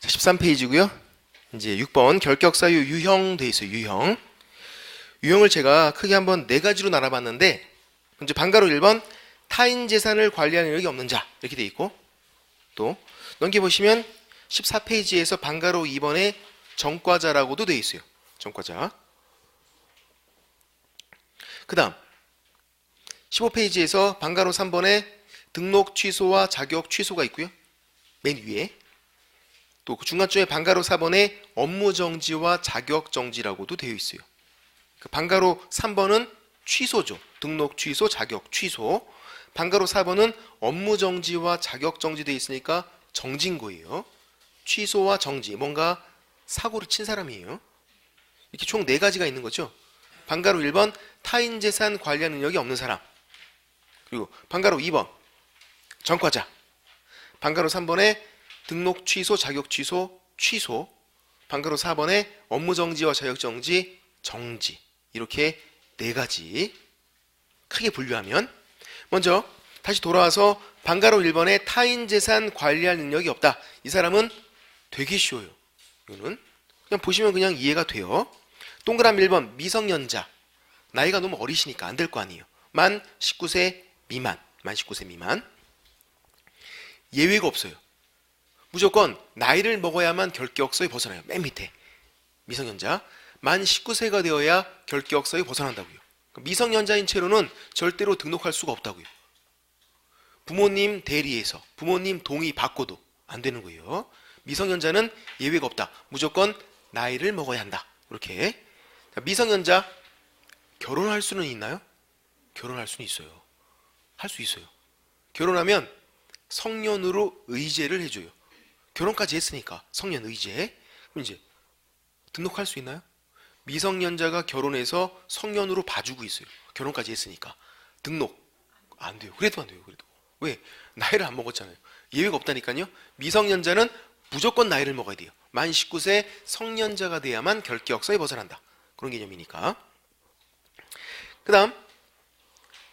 자, 13페이지고요. 이제 6번 결격사유 유형 돼 있어요. 유형. 유형을 제가 크게 한번 네 가지로 나눠봤는데, 먼저 방가로 1번 타인 재산을 관리하는 능력이 없는 자 이렇게 돼 있고, 또 넘겨보시면 14페이지에서 방가로 2번에 전과자라고도 돼 있어요. 전과자. 그 다음 15페이지에서 방가로 3번에 등록 취소와 자격 취소가 있고요. 맨 위에 또 그 중간쯤에 방가로 4번에 업무 정지와 자격 정지라고도 되어 있어요. 그 방가로 3번은 취소죠. 등록 취소, 자격 취소. 방가로 4번은 업무 정지와 자격 정지 되어 있으니까 정지인 거예요. 취소와 정지, 뭔가 사고를 친 사람이에요. 이렇게 총 4가지가 있는 거죠. 방가로 1번 타인 재산 관리한 능력이 없는 사람. 그리고 방가로 2번 전과자. 방가로 3번에 등록 취소, 자격 취소, 취소. 방가로 4번에 업무 정지와 자격 정지, 정지. 이렇게 4가지 크게 분류하면, 먼저 다시 돌아와서 방가로 1번에 타인 재산 관리할 능력이 없다. 이 사람은 되게 쉬워요. 이거는 그냥 보시면 그냥 이해가 돼요. 동그라미 1번 미성년자. 나이가 너무 어리시니까 안 될 거 아니에요. 만 19세 미만. 만 19세 미만. 예외가 없어요. 무조건 나이를 먹어야만 결격서에 벗어나요. 맨 밑에 미성년자. 만 19세가 되어야 결격서에 벗어난다고요. 미성년자인 채로는 절대로 등록할 수가 없다고요. 부모님 대리해서 부모님 동의 받고도 안 되는 거예요. 미성년자는 예외가 없다. 무조건 나이를 먹어야 한다. 이렇게. 미성년자 결혼할 수는 있나요? 결혼할 수는 있어요. 할 수 있어요. 결혼하면 성년으로 의제를 해줘요. 결혼까지 했으니까 성년 의제. 그럼 이제 등록할 수 있나요? 미성년자가 결혼해서 성년으로 봐주고 있어요. 결혼까지 했으니까 등록 안 돼요. 그래도 안 돼요. 그래도 왜? 나이를 안 먹었잖아요. 예외가 없다니까요. 미성년자는 무조건 나이를 먹어야 돼요. 만 19세 성년자가 돼야만 결격서에 벗어난다. 그런 개념이니까. 그 다음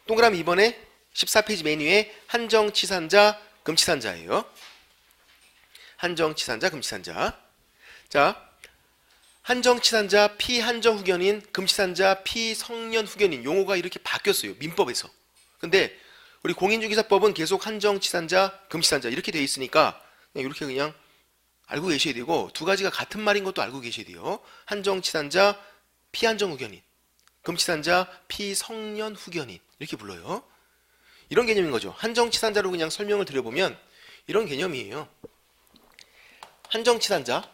동그라미 2번에 14페이지 맨 위에 한정치산자, 금치산자예요. 한정치산자, 금치산자. 자, 한정치산자, 피한정후견인, 금치산자, 피성년후견인 용어가 이렇게 바뀌었어요. 민법에서. 근데 우리 공인중개사법은 계속 한정치산자, 금치산자 이렇게 돼 있으니까 그냥 이렇게 그냥 알고 계셔야 되고, 2가지가 같은 말인 것도 알고 계셔야 돼요. 한정치산자, 피한정후견인, 금치산자, 피성년후견인 이렇게 불러요. 이런 개념인 거죠. 한정치산자로 그냥 설명을 드려보면 이런 개념이에요. 한정치산자,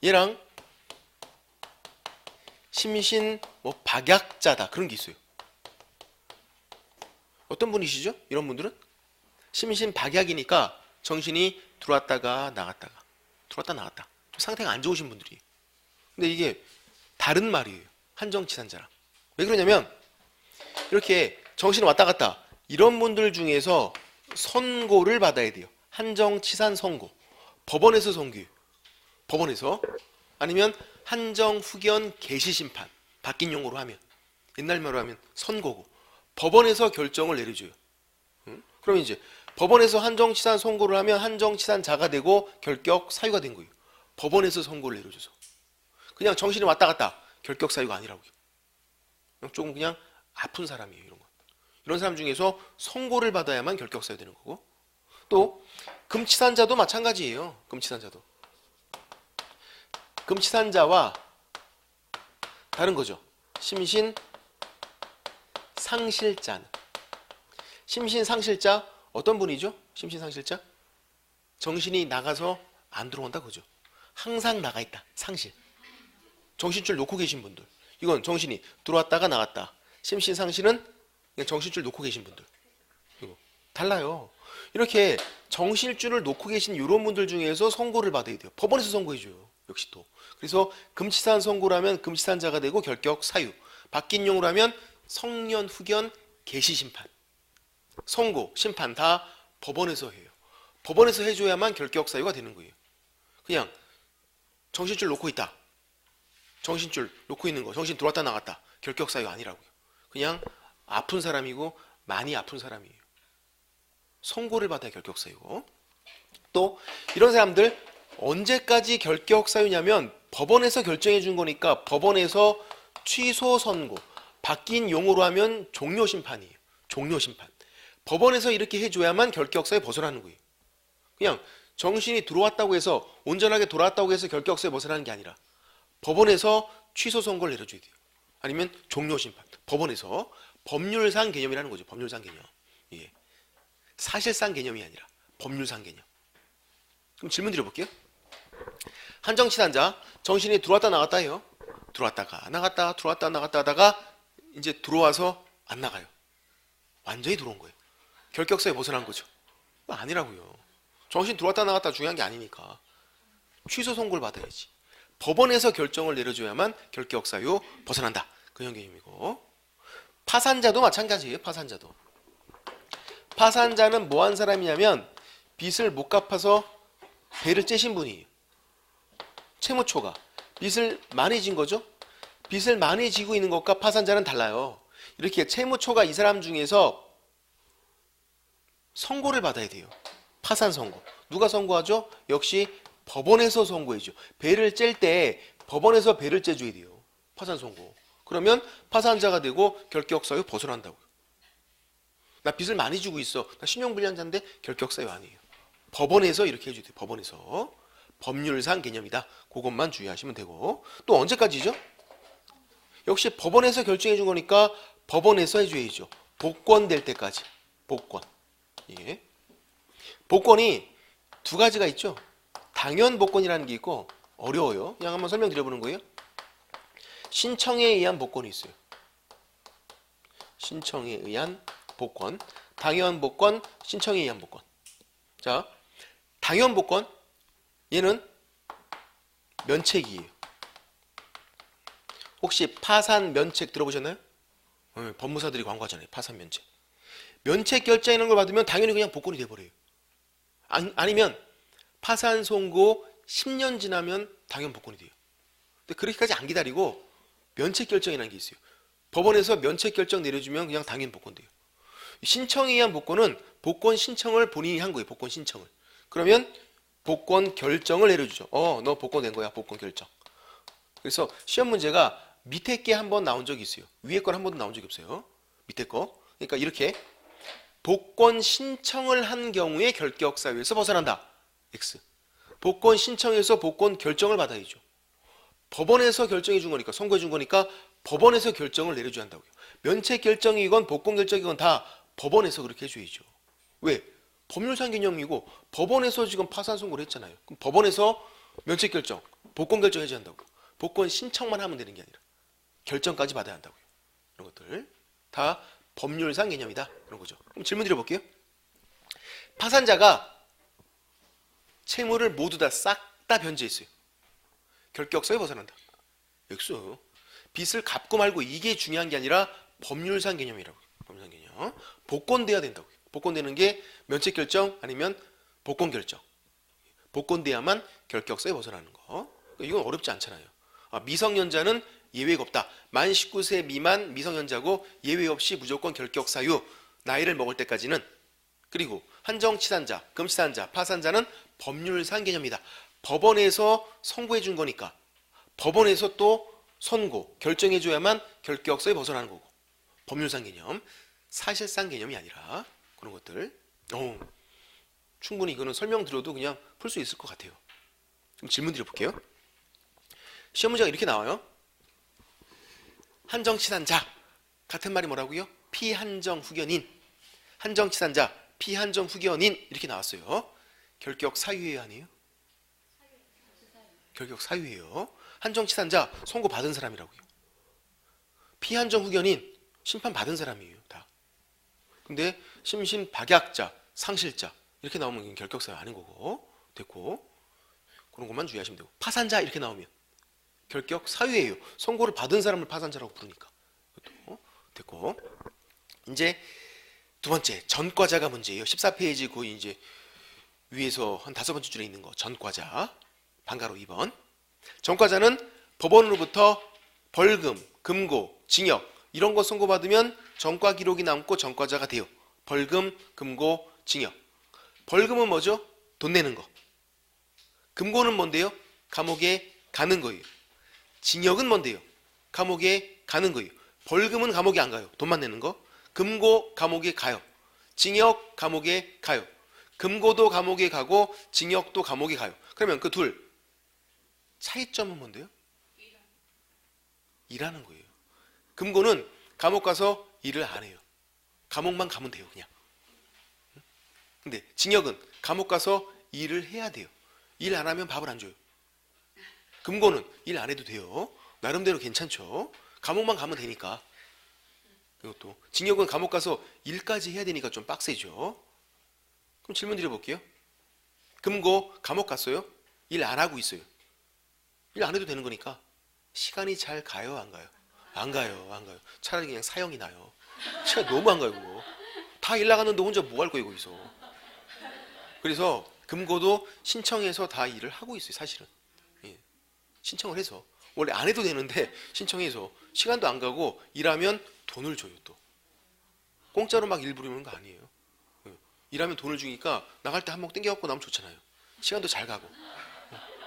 얘랑 심신 박약자다 그런 게 있어요. 어떤 분이시죠? 이런 분들은 심신 박약이니까 정신이 들어왔다가 나갔다가 들어왔다 나갔다, 좀 상태가 안 좋으신 분들이에요. 근데 이게 다른 말이에요. 한정치산자랑. 왜 그러냐면 이렇게 정신이 왔다 갔다 이런 분들 중에서 선고를 받아야 돼요. 한정치산 선고. 법원에서 선고해요. 법원에서. 아니면 한정후견 개시심판. 바뀐 용어로 하면, 옛날 말로 하면 선고고, 법원에서 결정을 내려줘요. 그럼 이제 법원에서 한정치산 선고를 하면 한정치산자가 되고 결격 사유가 된 거예요. 법원에서 선고를 내려줘서. 그냥 정신이 왔다 갔다 결격 사유가 아니라고요. 조금 그냥 아픈 사람이에요. 이런 거. 이런 사람 중에서 선고를 받아야만 결격 사유 되는 거고, 또 금치산자도 마찬가지예요. 금치산자도. 금치산자와 다른 거죠. 심신 상실자는. 심신 상실자 어떤 분이죠? 심신 상실자? 정신이 나가서 안 들어온다 그죠? 항상 나가 있다. 상실. 정신줄 놓고 계신 분들. 이건 정신이 들어왔다가 나갔다. 심신 상실은 그냥 정신줄 놓고 계신 분들. 이거 달라요. 이렇게 정신줄을 놓고 계신 이런 분들 중에서 선고를 받아야 돼요. 법원에서 선고해줘요. 역시 또. 그래서 금치산 선고라면 금치산자가 되고 결격 사유. 바뀐 용어라면 성년 후견 개시심판. 선고, 심판 다 법원에서 해요. 법원에서 해줘야만 결격 사유가 되는 거예요. 그냥 정신줄 놓고 있다. 정신줄 놓고 있는 거, 정신 들어왔다 나갔다. 결격 사유 아니라고요. 그냥 아픈 사람이고 많이 아픈 사람이에요. 선고를 받아야 결격 사유고. 또 이런 사람들 언제까지 결격 사유냐면 법원에서 결정해 준 거니까 법원에서 취소 선고, 바뀐 용어로 하면 종료 심판이에요. 종료 심판. 법원에서 이렇게 해줘야만 결격 사유 벗어나는 거예요. 그냥 정신이 들어왔다고 해서 온전하게 돌아왔다고 해서 결격 사유 벗어나는 게 아니라 법원에서 취소 선고를 내려줘야 돼요. 아니면 종료 심판. 법원에서 법률상 개념이라는 거죠. 법률상 개념. 예. 사실상 개념이 아니라 법률상 개념. 그럼 질문 드려볼게요. 한정치단자 정신이 들어왔다 나갔다 해요. 들어왔다가 나갔다 들어왔다 나갔다 하다가 이제 들어와서 안 나가요. 완전히 들어온 거예요. 결격사에 벗어난 거죠. 아니라고요. 정신 들어왔다 나갔다 중요한 게 아니니까 취소 선고를 받아야지. 법원에서 결정을 내려줘야만 결격사유 벗어난다. 그런 개념이고, 파산자도 마찬가지예요. 파산자도. 파산자는 뭐 한 사람이냐면 빚을 못 갚아서 배를 째신 분이에요. 채무초가 빚을 많이 진 거죠. 빚을 많이 지고 있는 것과 파산자는 달라요. 이렇게 채무초가 이 사람 중에서 선고를 받아야 돼요. 파산 선고. 누가 선고하죠? 역시 법원에서 선고해줘. 배를 짤 때 법원에서 배를 째줘야 돼요. 파산 선고. 그러면 파산자가 되고 결격사유 벗어난다고요. 나 빚을 많이 주고 있어. 나 신용불량자인데 결격사유 아니에요. 법원에서 이렇게 해줘야 돼요. 법원에서. 법률상 개념이다. 그것만 주의하시면 되고, 또 언제까지죠? 역시 법원에서 결정해 준 거니까 법원에서 해줘야죠. 복권될 때까지. 복권. 예. 복권이 두 가지가 있죠. 당연 복권이라는 게 있고, 어려워요. 그냥 한번 설명드려보는 거예요. 신청에 의한 복권이 있어요. 신청에 의한 복권, 당연 복권, 신청에 의한 복권. 자, 당연 복권, 얘는 면책이에요. 혹시 파산 면책 들어보셨나요? 법무사들이 광고하잖아요. 파산 면책. 면책 결정이라는 걸 받으면 당연히 그냥 복권이 돼버려요. 아니면 파산 선고 10년 지나면 당연 복권이 돼요. 근데 그렇게까지 안 기다리고 면책 결정이라는 게 있어요. 법원에서 면책 결정 내려주면 그냥 당연 복권 돼요. 신청에 의한 복권은 복권 신청을 본인이 한 거예요. 복권 신청을. 그러면 복권 결정을 내려주죠. 너 복권 된 거야. 복권 결정. 그래서 시험 문제가 밑에 게 한 번 나온 적이 있어요. 위에 건 한 번도 나온 적이 없어요. 밑에 거. 그러니까 이렇게 복권 신청을 한 경우에 결격사유에서 벗어난다. X. 복권 신청해서 복권 결정을 받아야죠. 법원에서 결정해 준 거니까, 선고해 준 거니까 법원에서 결정을 내려줘야 한다고요. 면책 결정이건 복권 결정이건 다 법원에서 그렇게 해줘야죠. 왜? 법률상 개념이고 법원에서 지금 파산 선고를 했잖아요. 그럼 법원에서 면책 결정, 복권 결정 해줘야 한다고요. 복권 신청만 하면 되는 게 아니라 결정까지 받아야 한다고요. 이런 것들 다 법률상 개념이다. 이런 거죠. 그럼 질문 드려볼게요. 파산자가 채무를 모두 다 싹 다 변제했어요. 결격사유 벗어난다. X. 빚을 갚고 말고 이게 중요한 게 아니라 법률상 개념이라고요. 법률상 개념. 복권돼야 된다고요. 복권되는 게 면책 결정 아니면 복권 결정. 복권돼야만 결격사유 벗어나는 거. 이건 어렵지 않잖아요. 미성년자는 예외가 없다. 만 19세 미만 미성년자고 예외 없이 무조건 결격사유. 나이를 먹을 때까지는. 그리고 한정치산자, 금치산자, 파산자는 법률상 개념이다. 법원에서 선고해 준 거니까 법원에서 또 선고, 결정해 줘야만 결격사유 벗어나는 거고, 법률상 개념, 사실상 개념이 아니라 그런 것들. 충분히 이거는 설명 들어도 그냥 풀 수 있을 것 같아요. 좀 질문 드려볼게요. 시험 문제가 이렇게 나와요. 한정치산자 같은 말이 뭐라고요? 피한정 후견인. 한정치산자 피한정 후견인 이렇게 나왔어요. 결격 사유예요, 아니에요? 결격 사유예요. 한정치산자 선고 받은 사람이라고요. 피한정 후견인 심판 받은 사람이에요, 다. 근데 심신박약자, 상실자 이렇게 나오면 결격 사유 아닌 거고, 됐고, 그런 것만 주의하시면 되고, 파산자 이렇게 나오면 결격 사유예요. 선고를 받은 사람을 파산자라고 부르니까. 그것도 됐고, 이제 두 번째 전과자가 문제예요. 14페이지 그 이제 위에서 한 5번째 줄에 있는 거 전과자. 반가로 2번. 전과자는 법원으로부터 벌금, 금고, 징역 이런 거 선고받으면 전과 기록이 남고 전과자가 돼요. 벌금, 금고, 징역. 벌금은 뭐죠? 돈 내는 거. 금고는 뭔데요? 감옥에 가는 거예요. 징역은 뭔데요? 감옥에 가는 거예요. 벌금은 감옥에 안 가요. 돈만 내는 거. 금고 감옥에 가요. 징역 감옥에 가요. 금고도 감옥에 가고 징역도 감옥에 가요. 그러면 그 둘 차이점은 뭔데요? 일하는 거예요. 금고는 감옥 가서 일을 안 해요. 감옥만 가면 돼요, 그냥. 근데 징역은 감옥 가서 일을 해야 돼요. 일 안 하면 밥을 안 줘요. 금고는 일 안 해도 돼요. 나름대로 괜찮죠. 감옥만 가면 되니까. 이것도 징역은 감옥 가서 일까지 해야 되니까 좀 빡세죠. 그럼 질문 드려볼게요. 금고 감옥 갔어요? 일 안 하고 있어요. 일 안 해도 되는 거니까 시간이 잘 가요, 안 가요? 안 가요, 안 가요. 차라리 그냥 사형이 나요. 시간 너무 안 가요, 그거. 다 일 나갔는데 혼자 뭐 할 거예요, 거기서. 그래서 금고도 신청해서 다 일을 하고 있어요, 사실은. 예. 신청을 해서. 원래 안 해도 되는데 신청해서 시간도 안 가고 일하면 돈을 줘요, 또. 공짜로 막 일 부리는 거 아니에요. 예. 일하면 돈을 주니까 나갈 때 한 몫 땡겨갖고 나면 좋잖아요. 시간도 잘 가고.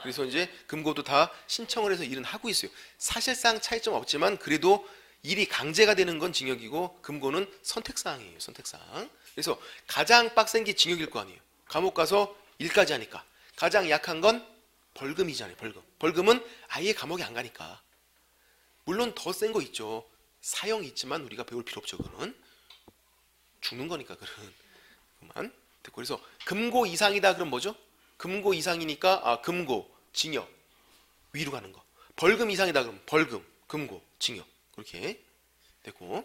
그래서 이제 금고도 다 신청을 해서 일은 하고 있어요. 사실상 차이점 없지만 그래도 일이 강제가 되는 건 징역이고 금고는 선택사항이에요. 선택사항. 그래서 가장 빡센 게 징역일 거 아니에요. 감옥 가서 일까지 하니까. 가장 약한 건 벌금이잖아요. 벌금. 벌금은 아예 감옥에 안 가니까. 물론 더 센 거 있죠. 사형이 있지만 우리가 배울 필요 없죠. 그거는 죽는 거니까. 그만 듣고. 그래서 금고 이상이다 그럼 뭐죠? 금고 이상이니까 금고, 징역 위로 가는 거. 벌금 이상이다 그럼 벌금, 금고, 징역 그렇게 됐고.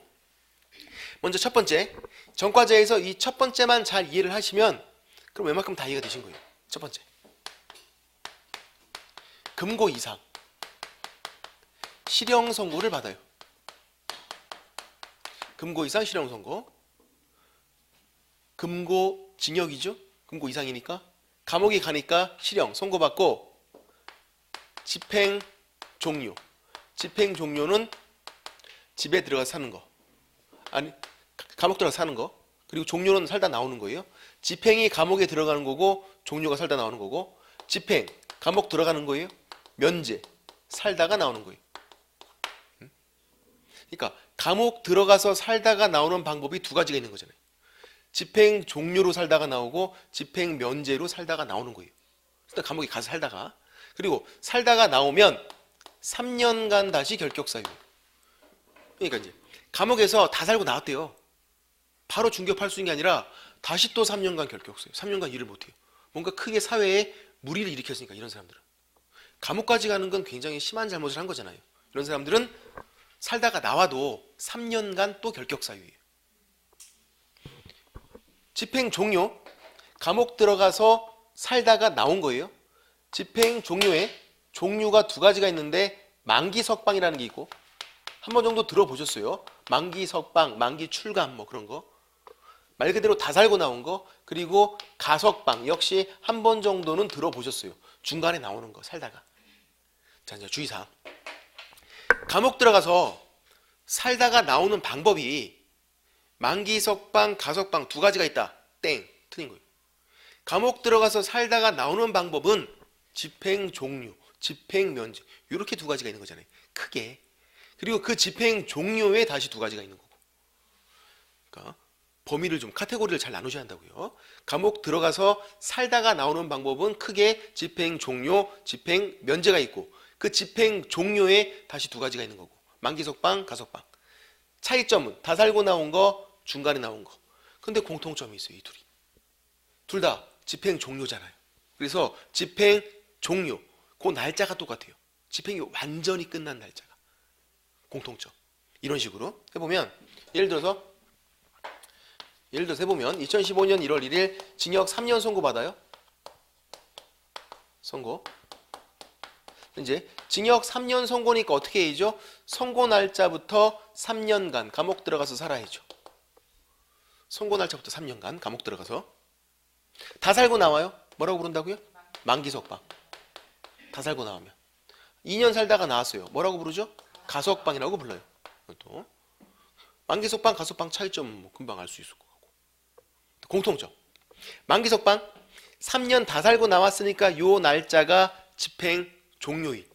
먼저 첫 번째 전과제에서 이 첫 번째만 잘 이해를 하시면 그럼 웬만큼 다 이해가 되신 거예요. 첫 번째 금고 이상 실형 선고를 받아요. 금고 이상 실형 선고. 금고 징역이죠. 금고 이상이니까 감옥에 가니까 실형 선고받고 집행 종료. 집행 종료는 집에 들어가서 사는 거. 아니 감옥 들어가서 사는 거. 그리고 종료는 살다 나오는 거예요. 집행이 감옥에 들어가는 거고 종료가 살다 나오는 거고 집행 감옥 들어가는 거예요. 면제 살다가 나오는 거예요. 그러니까 감옥 들어가서 살다가 나오는 방법이 두 가지가 있는 거잖아요. 집행 종료로 살다가 나오고 집행 면제로 살다가 나오는 거예요. 일단 감옥에 가서 살다가. 그리고 살다가 나오면 3년간 다시 결격 사유예요. 그러니까 이제 감옥에서 다 살고 나왔대요. 바로 중개할 수 있는 게 아니라 다시 또 3년간 결격 사유. 3년간 일을 못 해요. 뭔가 크게 사회에 무리를 일으켰으니까 이런 사람들은. 감옥까지 가는 건 굉장히 심한 잘못을 한 거잖아요. 이런 사람들은 살다가 나와도 3년간 또 결격 사유예요. 집행 종료, 감옥 들어가서 살다가 나온 거예요. 집행 종료에 종류가 두 가지가 있는데 만기 석방이라는 게 있고 한 번 정도 들어보셨어요. 만기 석방, 만기 출감 뭐 그런 거. 말 그대로 다 살고 나온 거. 그리고 가석방 역시 한 번 정도는 들어보셨어요. 중간에 나오는 거 살다가. 자 이제 주의사항. 감옥 들어가서 살다가 나오는 방법이 만기 석방, 가석방 두 가지가 있다. 땡. 틀린 거예요. 감옥 들어가서 살다가 나오는 방법은 집행 종료, 집행 면제 이렇게 두 가지가 있는 거잖아요. 크게. 그리고 그 집행 종료에 다시 두 가지가 있는 거고. 그러니까 범위를 좀 카테고리를 잘 나누셔야 한다고요. 감옥 들어가서 살다가 나오는 방법은 크게 집행 종료, 집행 면제가 있고 그 집행 종료에 다시 두 가지가 있는 거고. 만기 석방, 가석방. 차이점은 다 살고 나온 거, 중간에 나온 거. 근데 공통점이 있어요, 이 둘이. 둘 다 집행 종료잖아요. 그래서 집행 종료, 그 날짜가 똑같아요. 집행이 완전히 끝난 날짜가. 공통점. 이런 식으로 해보면 예를 들어서 해보면 2015년 1월 1일 징역 3년 선고 받아요. 선고. 이제 징역 3년 선고니까 어떻게 해야죠? 선고 날짜부터 3년간 감옥 들어가서 살아야죠. 선고 날짜부터 3년간 감옥 들어가서 다 살고 나와요. 뭐라고 부른다고요? 만기 석방. 다 살고 나오면 2년 살다가 나왔어요. 뭐라고 부르죠? 가석방이라고 불러요. 또 만기 석방, 가석방 차이점 뭐 금방 알 수 있을 것 같고. 공통점. 만기 석방 3년 다 살고 나왔으니까 요 날짜가 집행 종료일.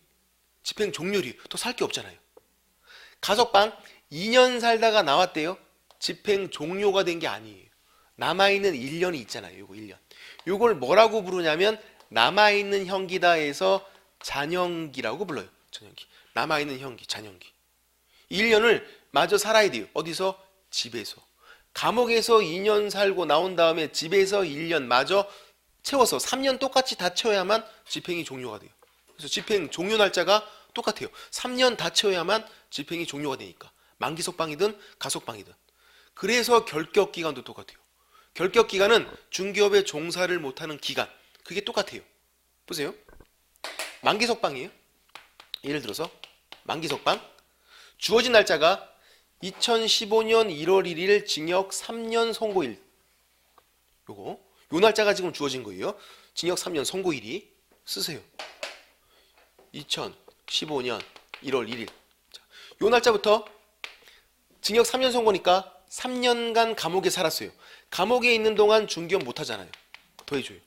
집행 종료일. 또 살 게 없잖아요. 가석방 2년 살다가 나왔대요. 집행 종료가 된 게 아니에요. 남아있는 1년이 있잖아요. 요거 1년. 요걸 뭐라고 부르냐면 남아있는 형기다 해서 잔형기라고 불러요. 잔형기. 남아있는 형기, 잔형기. 1년을 마저 살아야 돼요. 어디서? 집에서. 감옥에서 2년 살고 나온 다음에 집에서 1년 마저 채워서 3년 똑같이 다 채워야만 집행이 종료가 돼요. 그래서 집행 종료 날짜가 똑같아요. 3년 다 채워야만 집행이 종료가 되니까. 만기석방이든 가석방이든. 그래서 결격기간도 똑같아요. 결격기간은 중기업에 종사를 못하는 기간. 그게 똑같아요. 보세요. 만기석방이에요. 예를 들어서 만기석방. 주어진 날짜가 2015년 1월 1일 징역 3년 선고일. 요 날짜가 지금 주어진 거예요. 징역 3년 선고일이. 쓰세요. 2015년 1월 1일. 요 날짜부터 징역 3년 선고니까 3년간 감옥에 살았어요. 감옥에 있는 동안 중기업 못 하잖아요. 더해줘요.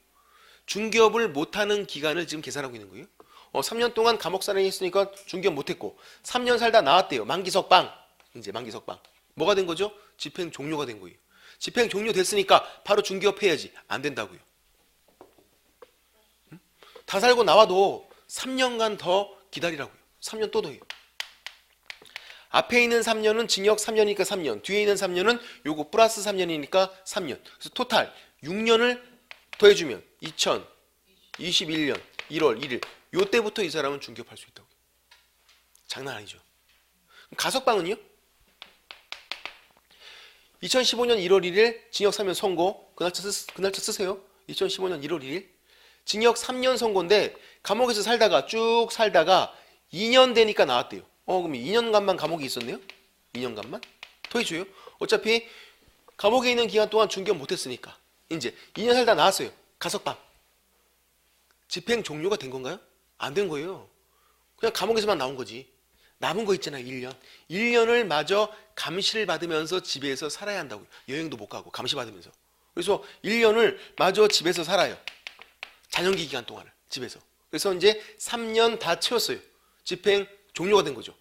중기업을 못하는 기간을 지금 계산하고 있는 거예요. 3년 동안 감옥 살인이 있으니까 중기업 못했고 3년 살다 나왔대요. 만기석방. 이제 만기석방. 뭐가 된 거죠? 집행 종료가 된 거예요. 집행 종료됐으니까 바로 중기업 해야지. 안 된다고요. 다 살고 나와도 3년간 더 기다리라고요. 3년 또 더해요. 앞에 있는 3년은 징역 3년이니까 3년, 뒤에 있는 3년은 요거 플러스 3년이니까 3년. 그래서 토탈 6년을 더해주면 2021년 1월 1일 요때부터 이 사람은 중기업할 수 있다고요. 장난 아니죠. 가석방은요? 2015년 1월 1일 징역 3년 선고. 그 날짜 쓰세요. 2015년 1월 1일 징역 3년 선고인데 감옥에서 살다가 쭉 살다가 2년 되니까 나왔대요. 그럼 2년간만 감옥에 있었네요? 2년간만? 더해줘요. 어차피 감옥에 있는 기간 동안 중기업 못했으니까 이제 2년 살다 나왔어요. 가석방. 집행 종료가 된 건가요? 안 된 거예요. 그냥 감옥에서만 나온 거지. 남은 거 있잖아요. 1년. 1년을 마저 감시를 받으면서 집에서 살아야 한다고요. 여행도 못 가고 감시 받으면서. 그래서 1년을 마저 집에서 살아요. 잔영기 기간 동안을 집에서. 그래서 이제 3년 다 채웠어요. 집행 종료가 된 거죠.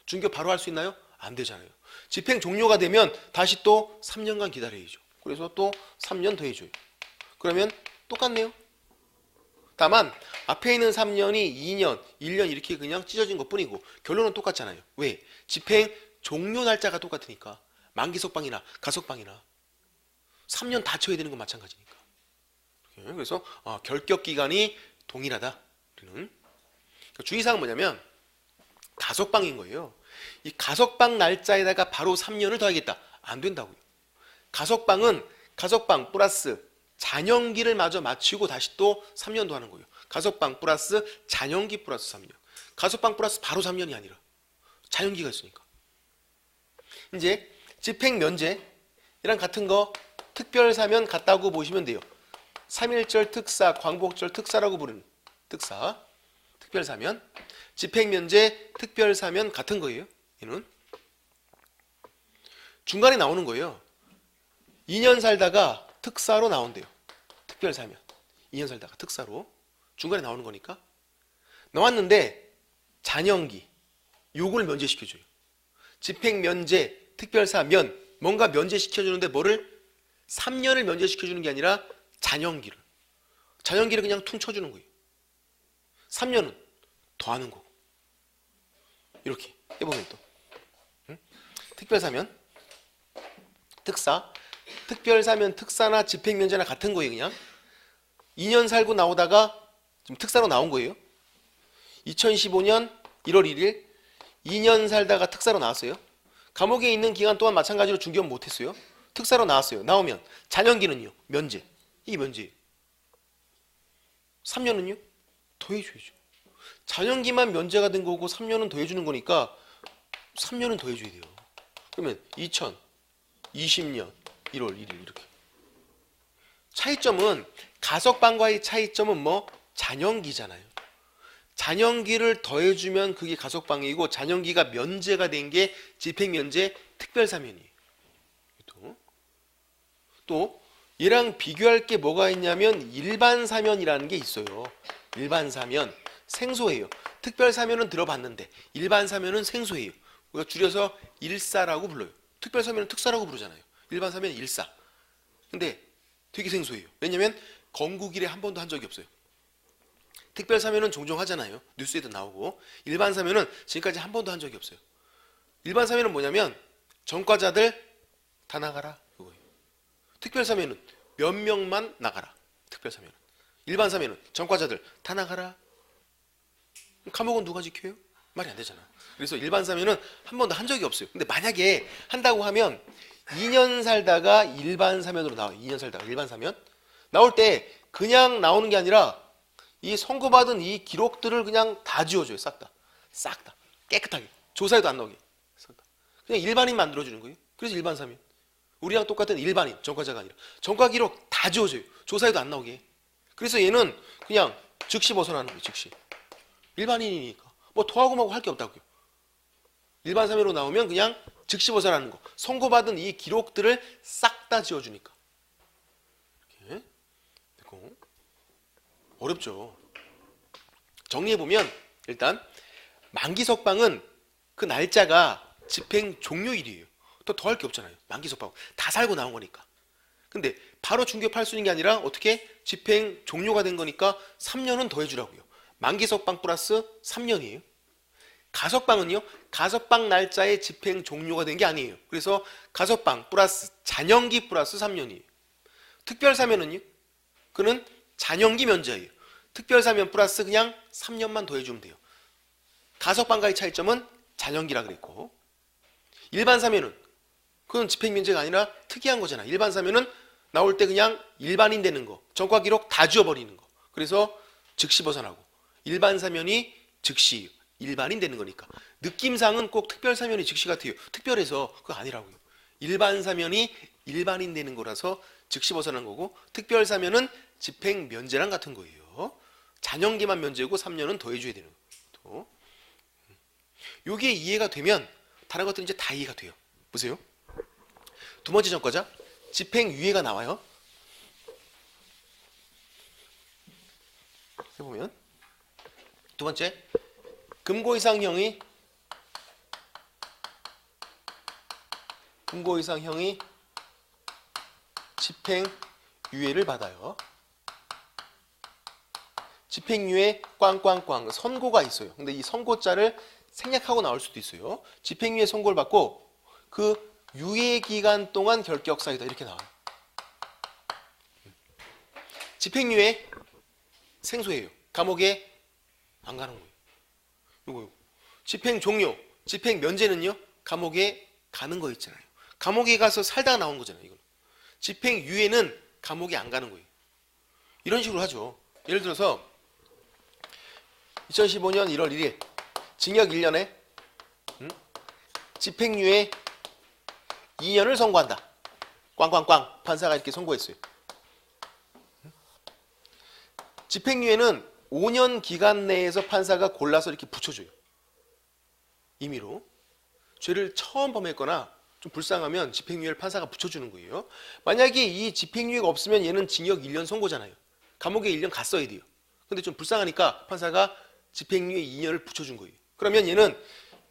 중기업 바로 할 수 있나요? 안 되잖아요. 집행 종료가 되면 다시 또 3년간 기다려야죠. 그래서 또 3년 더 해줘요. 그러면 똑같네요. 다만 앞에 있는 3년이 2년, 1년 이렇게 그냥 찢어진 것뿐이고 결론은 똑같잖아요. 왜? 집행 종료 날짜가 똑같으니까. 만기석방이나 가석방이나 3년 다 채워야 되는 건 마찬가지니까. 그래서 결격기간이 동일하다. 주의사항은 뭐냐면 가석방인 거예요. 이 가석방 날짜에다가 바로 3년을 더하겠다. 안 된다고요. 가석방은 가석방 플러스 잔영기를 마저 마치고 다시 또 3년 더 하는 거예요. 가석방 플러스 잔영기 플러스 3년. 가석방 플러스 바로 3년이 아니라 잔영기가 있으니까. 이제 집행면제이랑 같은 거 특별사면 같다고 보시면 돼요. 3.1절 특사, 광복절 특사라고 부르는 특사, 특별사면, 집행면제, 특별사면 같은 거예요. 얘는 중간에 나오는 거예요. 2년 살다가 특사로 나온대요. 특별사면 2년 살다가 특사로 중간에 나오는 거니까 나왔는데 잔영기 요걸 면제시켜줘요. 집행면제, 특별사면 뭔가 면제시켜주는데 뭐를? 3년을 면제시켜주는 게 아니라 잔영기를 그냥 퉁 쳐주는 거예요. 3년은 더하는 거고 이렇게 해보면 또 특별사면, 특사, 특별사면, 특사나 집행면제나 같은 거예요. 그냥 2년 살고 나오다가 지금 특사로 나온 거예요. 2015년 1월 1일 2년 살다가 특사로 나왔어요. 감옥에 있는 기간 동안 마찬가지로 중기업 못했어요. 특사로 나왔어요. 나오면 잔영기는요 면제. 이게 면제예요. 3년은요 더해줘야죠. 잔영기만 면제가 된 거고 3년은 더해주는 거니까 3년은 더해줘야 돼요. 그러면 2020년 1월 1일 이렇게. 차이점은 가석방과의 차이점은 뭐? 잔영기잖아요. 잔영기를 더해주면 그게 가석방이고 잔영기가 면제가 된 게 집행면제 특별사면이에요. 또 얘랑 비교할 게 뭐가 있냐면 일반 사면이라는 게 있어요. 일반 사면 생소해요. 특별 사면은 들어봤는데 일반 사면은 생소해요. 우리가 줄여서 일사라고 불러요. 특별 사면은 특사라고 부르잖아요. 일반 사면은 일사. 근데 되게 생소해요. 왜냐면 건국 이래 한 번도 한 적이 없어요. 특별 사면은 종종 하잖아요. 뉴스에도 나오고. 일반 사면은 지금까지 한 번도 한 적이 없어요. 일반 사면은 뭐냐면 전과자들 다 나가라 그거예요. 특별 사면은 몇 명만 나가라. 특별 사면은. 일반 사면은 전과자들 다 나가라. 감옥은 누가 지켜요? 말이 안 되잖아. 그래서 일반 사면은 한 번도 한 적이 없어요. 근데 만약에 한다고 하면 2년 살다가 일반 사면으로 나와요. 2년 살다가 일반 사면 나올 때 그냥 나오는 게 아니라 이 선고받은 이 기록들을 그냥 다 지워줘요. 싹 다. 싹 다. 깨끗하게. 조사에도 안 나오게. 싹 다. 그냥 일반인 만들어주는 거예요. 그래서 일반 사면. 우리랑 똑같은 일반인, 전과자가 아니라. 전과 기록 다 지워줘요. 조사에도 안 나오게. 그래서 얘는 그냥 즉시 벗어나는 거예요. 즉시. 일반인이니까. 뭐 더하고 뭐고 할 게 없다고요. 일반 사면으로 나오면 그냥 즉시 벗어나는 거. 선고받은 이 기록들을 싹 다 지워주니까. 이렇게. 됐고. 어렵죠. 정리해보면 일단 만기 석방은 그 날짜가 집행 종료일이에요. 더 할 게 없잖아요. 만기 석방 다 살고 나온 거니까. 근데 바로 중개할 수 있는 게 아니라 어떻게 집행 종료가 된 거니까 3년은 더해주라고요. 만기 석방 플러스 3년이에요. 가석방은요. 가석방 날짜에 집행 종료가 된 게 아니에요. 그래서 가석방 플러스 잔영기 플러스 3년이에요. 특별사면은요. 그는 잔영기 면제예요. 특별사면 플러스 그냥 3년만 더해주면 돼요. 가석방과의 차이점은 잔영기라 그랬고 일반 사면은 그건 집행면제가 아니라 특이한 거잖아. 일반 사면은 나올 때 그냥 일반인 되는 거. 전과 기록 다 지워버리는 거. 그래서 즉시 벗어나고 일반 사면이 즉시 일반인 되는 거니까. 느낌상은 꼭 특별 사면이 즉시 같아요. 특별해서 그거 아니라고요. 일반 사면이 일반인 되는 거라서 즉시 벗어난 거고 특별 사면은 집행 면제랑 같은 거예요. 잔영기만 면제고 3년은 더해줘야 되는 거예요. 요게 이해가 되면 다른 것들은 이제 다 이해가 돼요. 보세요. 두 번째 전과자 집행유예가 나와요. 해보면 두 번째 금고 이상형이 집행유예를 받아요. 집행유예 꽝꽝꽝 선고가 있어요. 근데 이 선고자를 생략하고 나올 수도 있어요. 집행유예 선고를 받고 그 유예 기간 동안 결격 사유다 이렇게 나와요. 집행유예 생소해요. 감옥에 안 가는 거예요. 요거 집행 종료, 집행 면제는요. 감옥에 가는 거 있잖아요. 감옥에 가서 살다가 나온 거잖아요. 이거. 집행유예는 감옥에 안 가는 거예요. 이런 식으로 하죠. 예를 들어서 2015년 1월 1일 징역 1년에 집행유예 2년을 선고한다. 꽝꽝꽝 판사가 이렇게 선고했어요. 집행유예는 5년 기간 내에서 판사가 골라서 이렇게 붙여줘요. 임의로. 죄를 처음 범했거나 좀 불쌍하면 집행유예를 판사가 붙여주는 거예요. 만약에 이 집행유예가 없으면 얘는 징역 1년 선고잖아요. 감옥에 1년 갔어야 돼요. 근데 좀 불쌍하니까 판사가 집행유예 2년을 붙여준 거예요. 그러면 얘는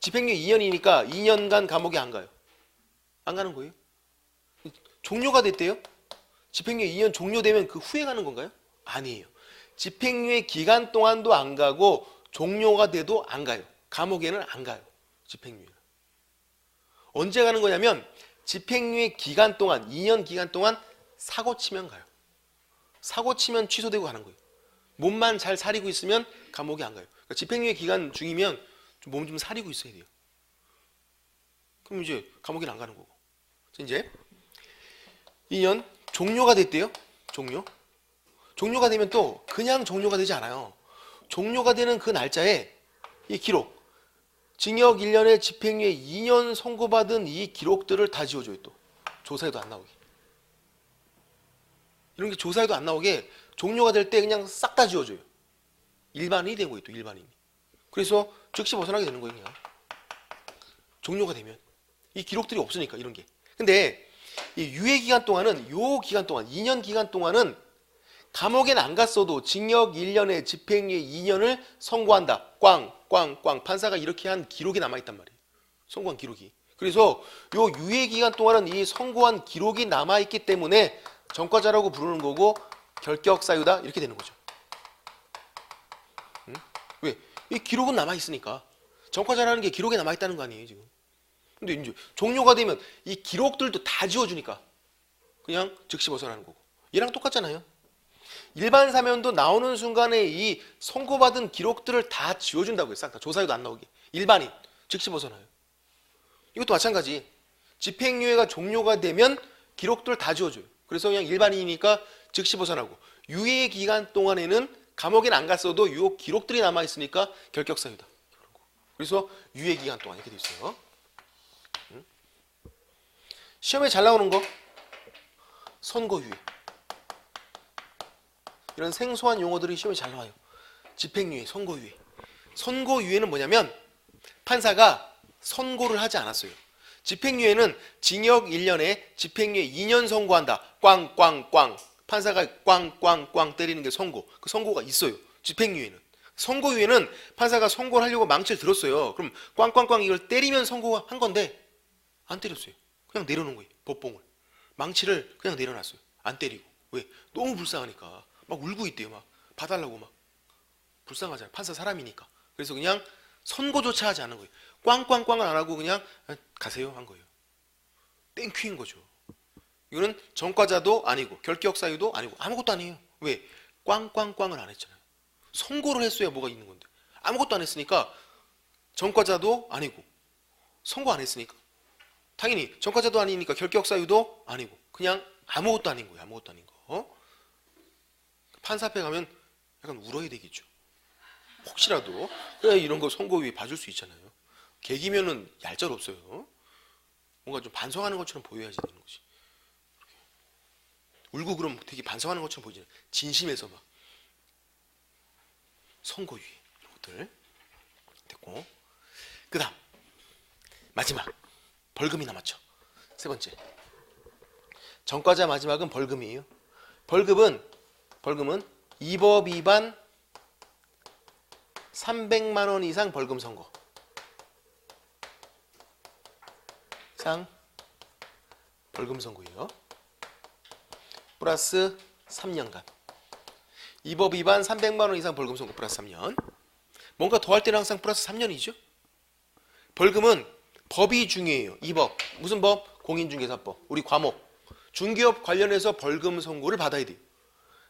집행유예 2년이니까 2년간 감옥에 안 가요. 안 가는 거예요. 종료가 됐대요. 집행유예 2년 종료되면 그 후에 가는 건가요? 아니에요. 집행유예 기간 동안도 안 가고 종료가 돼도 안 가요. 감옥에는 안 가요. 집행유예. 언제 가는 거냐면 집행유예 기간 동안 2년 기간 동안 사고 치면 가요. 사고 치면 취소되고 가는 거예요. 몸만 잘 사리고 있으면 감옥에 안 가요. 그러니까 집행유예 기간 중이면 몸 좀 사리고 있어야 돼요. 그럼 이제 감옥에는 안 가는 거고. 이제 2년 종료가 됐대요. 종료가 되면 또 그냥 종료가 되지 않아요. 종료가 되는 그 날짜에 이 기록 징역 1년에 집행유예 2년 선고받은 이 기록들을 다 지워줘요. 또 조사에도 안 나오게. 이런 게 조사에도 안 나오게 종료가 될 때 그냥 싹 다 지워줘요. 일반인이 된 거예요. 또 일반인이. 그래서 즉시 벗어나게 되는 거예요. 그냥. 종료가 되면 이 기록들이 없으니까 이런 게. 근데 이 유예 기간 동안은 요 기간 동안 2년 기간 동안은 감옥엔 안 갔어도 징역 1년에 집행유예 2년을 선고한다. 꽝 판사가 이렇게 한 기록이 남아있단 말이에요. 선고한 기록이. 그래서 요 유예 기간 동안은 이 선고한 기록이 남아있기 때문에 전과자라고 부르는 거고 결격 사유다 이렇게 되는 거죠. 응? 왜? 이 기록은 남아있으니까. 전과자라는 게 기록에 남아있다는 거 아니에요 지금. 근데 이제 종료가 되면 이 기록들도 다 지워주니까 그냥 즉시 벗어나는 거고. 얘랑 똑같잖아요. 일반 사면도 나오는 순간에 이 선고받은 기록들을 다 지워준다고요. 싹 다 조사에도 안 나오게. 일반인 즉시 벗어나요. 이것도 마찬가지. 집행유예가 종료가 되면 기록들 다 지워줘요. 그래서 그냥 일반인이니까 즉시 벗어나고, 유예 기간 동안에는 감옥엔 안 갔어도 이 기록들이 남아있으니까 결격 사유다. 그래서 유예 기간 동안 이렇게 돼 있어요. 시험에 잘 나오는 거 선고유예. 이런 생소한 용어들이 시험에 잘 나와요. 집행유예, 선고유예. 선고유예는 뭐냐면 판사가 선고를 하지 않았어요. 집행유예는 징역 1년에 집행유예 2년 선고한다. 꽝. 판사가 꽝 때리는 게 선고. 그 선고가 있어요. 집행유예는. 선고유예는 판사가 선고를 하려고 망치를 들었어요. 그럼 꽝 이걸 때리면 선고한 건데 안 때렸어요. 그냥 내려놓은 거예요. 법봉을. 망치를 그냥 내려놨어요. 안 때리고. 왜? 너무 불쌍하니까. 막 울고 있대요. 막 봐달라고 막. 불쌍하잖아요. 판사 사람이니까. 그래서 그냥 선고조차 하지 않은 거예요. 꽝을 안 하고 그냥 가세요 한 거예요. 땡큐인 거죠. 이거는 전과자도 아니고 결격 사유도 아니고 아무것도 아니에요. 왜? 꽝을 안 했잖아요. 선고를 했어야 뭐가 있는 건데. 아무것도 안 했으니까 전과자도 아니고 선고 안 했으니까 당연히 전과자도 아니니까 결격 사유도 아니고 그냥 아무것도 아닌 거예요. 아무것도 아닌 거. 판사 앞에 가면 약간 울어야 되겠죠. 혹시라도 그래 이런 거 선고유예 봐줄 수 있잖아요. 개기면은 얄짤없어요. 뭔가 좀 반성하는 것처럼 보여야지 되는 거지. 울고 그럼 되게 반성하는 것처럼 보이잖아요. 진심에서 막. 선고유예 이런 것들 됐고, 그 다음 마지막 벌금이 남았죠. 세 번째 전과자 마지막은 벌금이에요. 벌금은 이 법 위반 300만 원 이상 벌금 선고 이상 벌금 선고예요. 플러스 3년간. 이 법 위반 300만 원 이상 벌금 선고 플러스 3년. 뭔가 더 할 때는 항상 플러스 3년이죠. 벌금은 법이 중요해요. 이 법. 무슨 법? 공인중개사법. 우리 과목. 중개업 관련해서 벌금 선고를 받아야 돼요.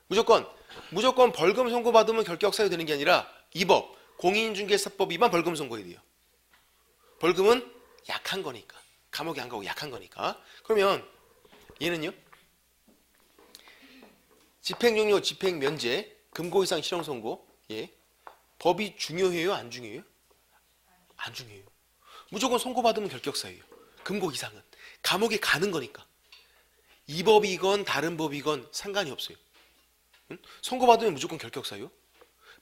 무조건 벌금 선고 받으면 결격 사유 되는 게 아니라 이 법, 공인중개사법 위반 벌금 선고해야 돼요. 벌금은 약한 거니까. 감옥에 안 가고 약한 거니까. 그러면 얘는요? 집행용료, 집행면제, 금고 이상 실형 선고. 예. 법이 중요해요? 안 중요해요? 안 중요해요. 무조건 선고받으면 결격 사유예요. 금고 이상은. 감옥에 가는 거니까. 이 법이건 다른 법이건 상관이 없어요. 응? 선고받으면 무조건 결격 사유.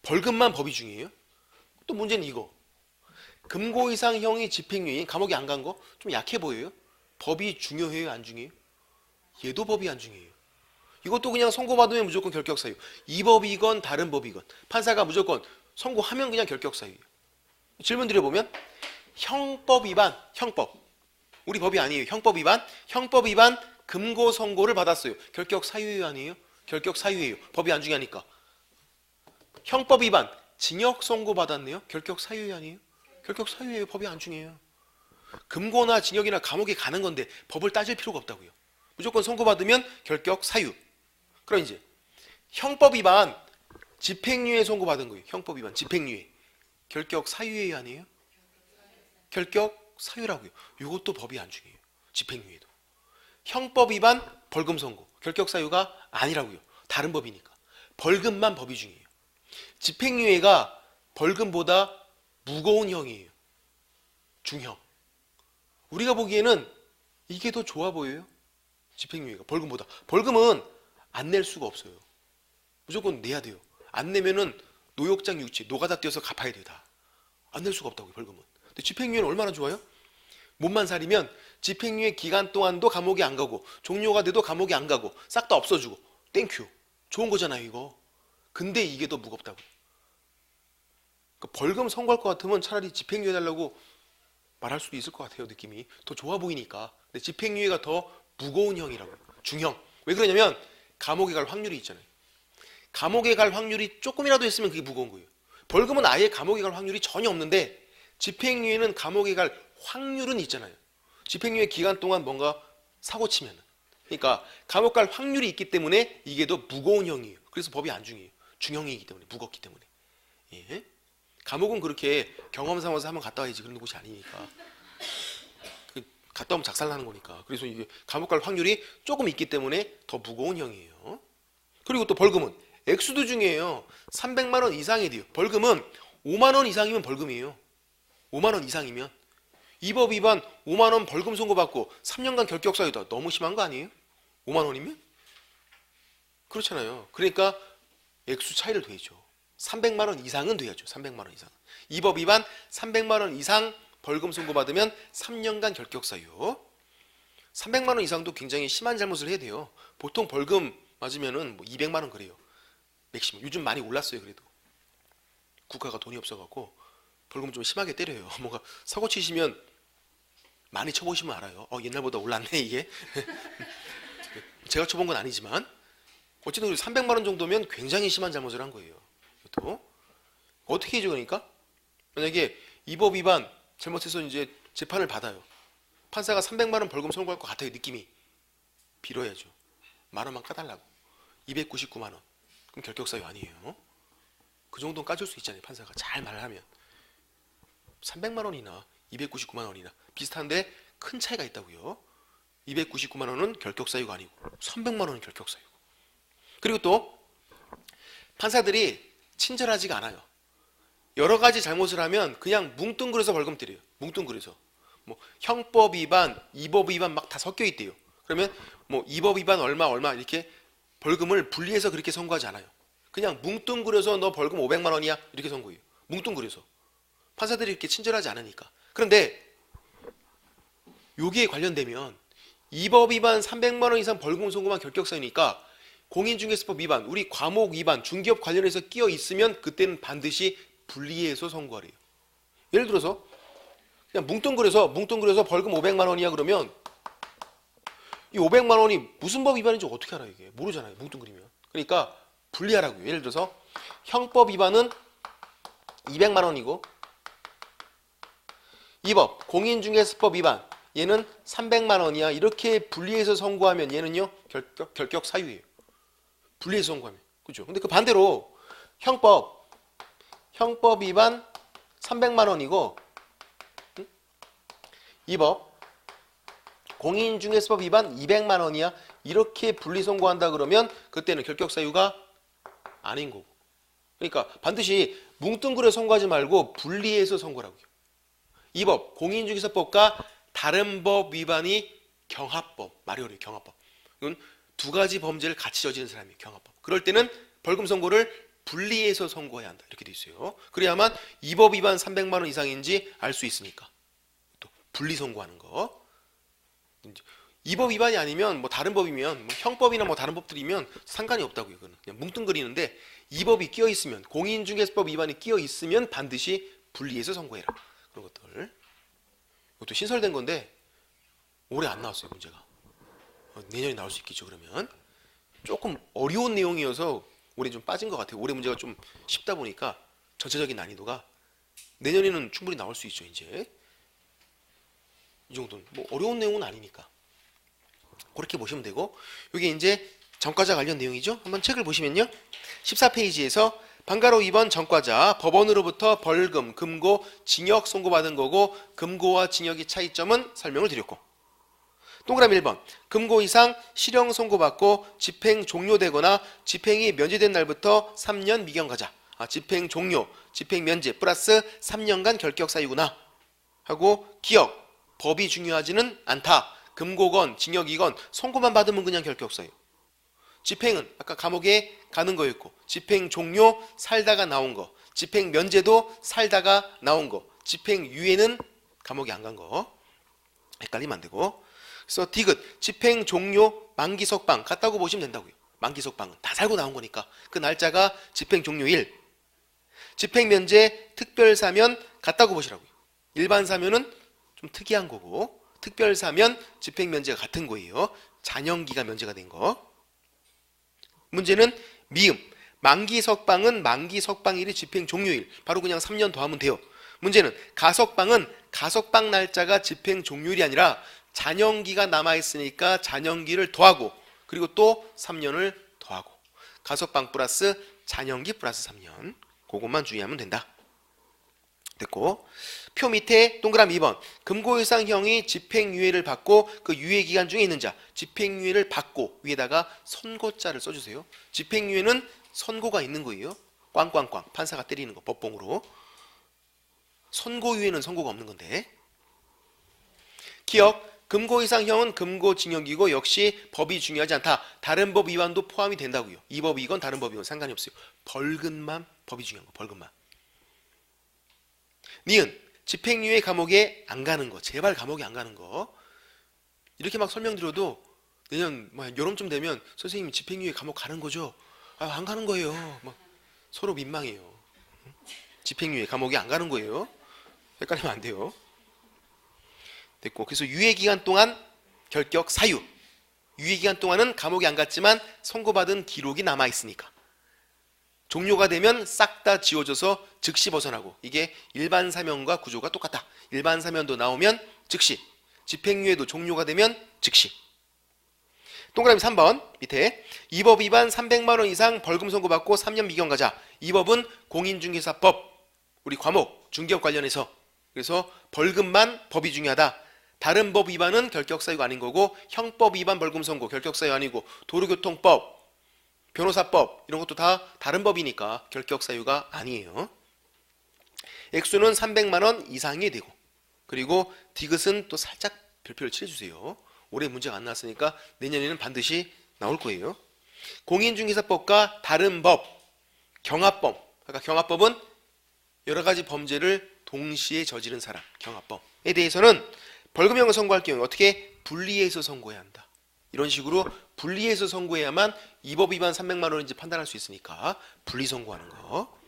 벌금만 법이 중요해요. 또 문제는 이거. 금고 이상 형이 집행유예인 감옥에 안 간 거 좀 약해 보여요. 법이 중요해요? 안 중요해요? 얘도 법이 안 중요해요. 이것도 그냥 선고받으면 무조건 결격 사유. 이 법이건 다른 법이건 판사가 무조건 선고하면 그냥 결격 사유예요. 질문 드려보면 형법 위반, 형법. 우리 법이 아니에요. 형법 위반 금고 선고를 받았어요. 결격 사유예요? 아니에요? 결격 사유예요. 법이 안 중요하니까. 형법 위반 징역 선고 받았네요. 결격 사유예요? 아니에요? 결격 사유예요. 법이 안 중요해요. 금고나 징역이나 감옥에 가는 건데 법을 따질 필요가 없다고요. 무조건 선고받으면 결격 사유. 그럼 이제 형법 위반 집행유예 선고받은 거예요. 형법 위반 집행유예. 결격 사유예요? 아니에요? 결격 사유라고요. 이것도 법이 안 중요해요. 집행유예도. 형법 위반 벌금 선고. 결격 사유가 아니라고요. 다른 법이니까. 벌금만 법이 중요해요. 집행유예가 벌금보다 무거운 형이에요. 중형. 우리가 보기에는 이게 더 좋아 보여요. 집행유예가 벌금보다. 벌금은 안 낼 수가 없어요. 무조건 내야 돼요. 안 내면은 노역장 육지, 노가다 뛰어서 갚아야 돼요. 다. 안 낼 수가 없다고요. 벌금은. 근데 집행유예는 얼마나 좋아요? 몸만 사리면 집행유예 기간 동안도 감옥에 안 가고 종료가 돼도 감옥에 안 가고 싹 다 없어주고 땡큐. 좋은 거잖아요 이거. 근데 이게 더 무겁다고. 그러니까 벌금 선고할 것 같으면 차라리 집행유예 달라고 말할 수도 있을 것 같아요. 느낌이 더 좋아 보이니까. 근데 집행유예가 더 무거운 형이라고. 중형. 왜 그러냐면 감옥에 갈 확률이 있잖아요. 감옥에 갈 확률이 조금이라도 있으면 그게 무거운 거예요. 벌금은 아예 감옥에 갈 확률이 전혀 없는데 집행유예는 감옥에 갈 확률은 있잖아요. 집행유예 기간 동안 뭔가 사고 치면. 그러니까 감옥 갈 확률이 있기 때문에 이게 더 무거운 형이에요. 그래서 법이 안 중요해요. 중형이기 때문에, 무겁기 때문에. 예? 감옥은 그렇게 경험 삼아서 한번 갔다 와야지 그런 곳이 아니니까. 갔다 오면 작살나는 거니까. 그래서 이게 감옥 갈 확률이 조금 있기 때문에 더 무거운 형이에요. 그리고 또 벌금은 액수도 중요해요. 300만 원 이상이 돼요. 벌금은 5만 원 이상이면 벌금이에요. 5만 원 이상이면. 이 법 위반 5만 원 벌금 선고받고 3년간 결격 사유다. 너무 심한 거 아니에요? 5만 원이면? 그렇잖아요. 그러니까 액수 차이를 둬야죠. 300만 원 이상은 돼야죠. 300만 원 이상. 이 법 위반 300만 원 이상 벌금 선고받으면 3년간 결격 사유. 300만 원 이상도 굉장히 심한 잘못을 해야 돼요. 보통 벌금 맞으면은 뭐 200만 원 그래요. 맥시멈. 요즘 많이 올랐어요. 그래도 국가가 돈이 없어갖고 벌금 좀 심하게 때려요. 뭔가 사고 치시면 많이 쳐보시면 알아요. 옛날보다 올랐네 이게. 제가 쳐본 건 아니지만 어쨌든 300만 원 정도면 굉장히 심한 잘못을 한 거예요. 또 어떻게 해죠? 그러니까 만약에 이 법 위반 잘못해서 이제 재판을 받아요. 판사가 300만 원 벌금 선고할 것 같아요. 느낌이. 빌어야죠. 만 원만 까달라고. 299만 원. 그럼 결격 사유 아니에요. 그 정도는 까줄 수 있잖아요. 판사가 잘 말을 하면. 300만 원이나 299만 원이나 비슷한데 큰 차이가 있다고요. 299만 원은 결격 사유가 아니고 300만 원은 결격 사유고. 그리고 또 판사들이 친절하지가 않아요. 여러 가지 잘못을 하면 그냥 뭉뚱그려서 벌금 때려요. 뭉뚱그려서. 뭐 형법 위반, 이법 위반 막 다 섞여 있대요. 그러면 뭐 이법 위반 얼마 이렇게 벌금을 분리해서 그렇게 선고하지 않아요. 그냥 뭉뚱그려서 너 벌금 500만 원이야 이렇게 선고해요. 뭉뚱그려서. 판사들이 이렇게 친절하지 않으니까. 그런데 여기에 관련되면 이법 위반 300만 원 이상 벌금 선고만 결격 사유니까 공인중개사법 위반, 우리 과목 위반, 중기업 관련해서 끼어 있으면 그때는 반드시 분리해서 선고하래요. 예를 들어서 그냥 뭉뚱그려서 벌금 500만 원이야 그러면 이 500만 원이 무슨 법 위반인지 어떻게 알아요? 이게 모르잖아요. 뭉뚱그리면. 그러니까 분리하라고요. 예를 들어서 형법 위반은 200만 원이고 이 법 공인중개사법 위반 얘는 300만 원이야. 이렇게 분리해서 선고하면 얘는요 결격 사유예요. 분리해서 선고하면. 그죠? 근데 그 반대로 형법 위반 300만 원이고 이 법 공인중개사법 위반 200만 원이야. 이렇게 분리 선고한다 그러면 그때는 결격 사유가 아닌 거고. 그러니까 반드시 뭉뚱그려 선고하지 말고 분리해서 선고라고요. 이 법 공인중개사법과 다른 법 위반이 경합법. 말이 어려워요. 경합법. 이건 두 가지 범죄를 같이 저지른 사람이에요. 경합법. 그럴 때는 벌금 선고를 분리해서 선고해야 한다. 이렇게 돼 있어요. 그래야만 이 법 위반 300만 원 이상인지 알 수 있으니까. 또 분리 선고하는 거. 이 법 위반이 아니면 뭐 다른 법이면 뭐 형법이나 뭐 다른 법들이면 상관이 없다고요. 그건 그냥 뭉뚱그리는데 이 법이 끼어 있으면 공인중개사법 위반이 끼어 있으면 반드시 분리해서 선고해라. 그런 것들. 이것도 신설된 건데 올해 안 나왔어요. 문제가. 내년에 나올 수 있겠죠. 그러면 조금 어려운 내용이어서 올해 좀 빠진 것 같아요. 올해 문제가 좀 쉽다 보니까 전체적인 난이도가 내년에는 충분히 나올 수 있죠. 이제 이 정도는 뭐 어려운 내용은 아니니까 그렇게 보시면 되고, 이게 이제 전과자 관련 내용이죠. 한번 책을 보시면요 14페이지에서 방과로 2번 전과자 법원으로부터 벌금, 금고, 징역 선고받은 거고 금고와 징역의 차이점은 설명을 드렸고, 동그라미 1번 금고 이상 실형 선고받고 집행 종료되거나 집행이 면제된 날부터 3년 미경과자. 집행 종료, 집행 면제 플러스 3년간 결격 사유구나 하고, 기억, 법이 중요하지는 않다. 금고건 징역이건 선고만 받으면 그냥 결격 사유. 집행은 아까 감옥에 가는 거였고, 집행 종료 살다가 나온 거, 집행 면제도 살다가 나온 거, 집행 유예는 감옥에 안 간 거. 헷갈리면 안 되고. 그래서 디귿 집행 종료 만기 석방 같다고 보시면 된다고요. 만기 석방은 다 살고 나온 거니까 그 날짜가 집행 종료일. 집행 면제 특별 사면 같다고 보시라고요. 일반 사면은 좀 특이한 거고 특별 사면 집행 면제가 같은 거예요. 잔영기가 면제가 된 거. 문제는 미음 만기 석방은 만기 석방일이 집행 종료일. 바로 그냥 3년 더하면 돼요. 문제는 가석방은 가석방 날짜가 집행 종료일이 아니라 잔영기가 남아있으니까 잔영기를 더하고 그리고 또 3년을 더하고 가석방 플러스 잔영기 플러스 3년 그것만 주의하면 된다. 됐고 표 밑에 동그라미 2번 금고유상형이 집행유예를 받고 그 유예기간 중에 있는 자 집행유예를 받고 위에다가 선고자를 써주세요. 집행유예는 선고가 있는 거예요. 꽝꽝꽝 판사가 때리는 거 법봉으로. 선고유예는 선고가 없는 건데. 기억 금고이상형은 금고징역이고 역시 법이 중요하지 않다. 다른 법 위반도 포함이 된다고요. 이 법이건 다른 법이건 상관이 없어요. 벌금만 법이 중요한 거. 벌금만. 니은 집행유예 감옥에 안 가는 거. 제발 감옥에 안 가는 거. 이렇게 막 설명드려도 내년 여름쯤 되면 선생님이 집행유예 감옥 가는 거죠? 안 가는 거예요. 막 서로 민망해요. 집행유예 감옥에 안 가는 거예요. 헷갈리면 안 돼요. 됐고 그래서 유예기간 동안 결격 사유. 유예기간 동안은 감옥에 안 갔지만 선고받은 기록이 남아있으니까 종료가 되면 싹 다 지워져서 즉시 벗어나고 이게 일반 사면과 구조가 똑같다. 일반 사면도 나오면 즉시 집행유예도 종료가 되면 즉시. 동그라미 3번 밑에 이 법 위반 300만 원 이상 벌금 선고받고 3년 미경 가자. 이 법은 공인중개사법 우리 과목 중개업 관련해서 그래서 벌금만 법이 중요하다. 다른 법 위반은 결격 사유가 아닌 거고 형법 위반 벌금 선고 결격 사유 아니고 도로교통법, 변호사법 이런 것도 다 다른 법이니까 결격 사유가 아니에요. 액수는 300만 원 이상이 되고 그리고 디귿은 또 살짝 별표를 칠해주세요. 올해 문제가 안 나왔으니까 내년에는 반드시 나올 거예요. 공인중개사법과 다른 법, 경합법. 그러니까 경합법은 여러 가지 범죄를 동시에 저지른 사람, 경합법에 대해서는 벌금형을 선고할 경우에 어떻게 분리해서 선고해야 한다. 이런 식으로 분리해서 선고해야만 이 법 위반 300만 원인지 판단할 수 있으니까 분리 선고하는 거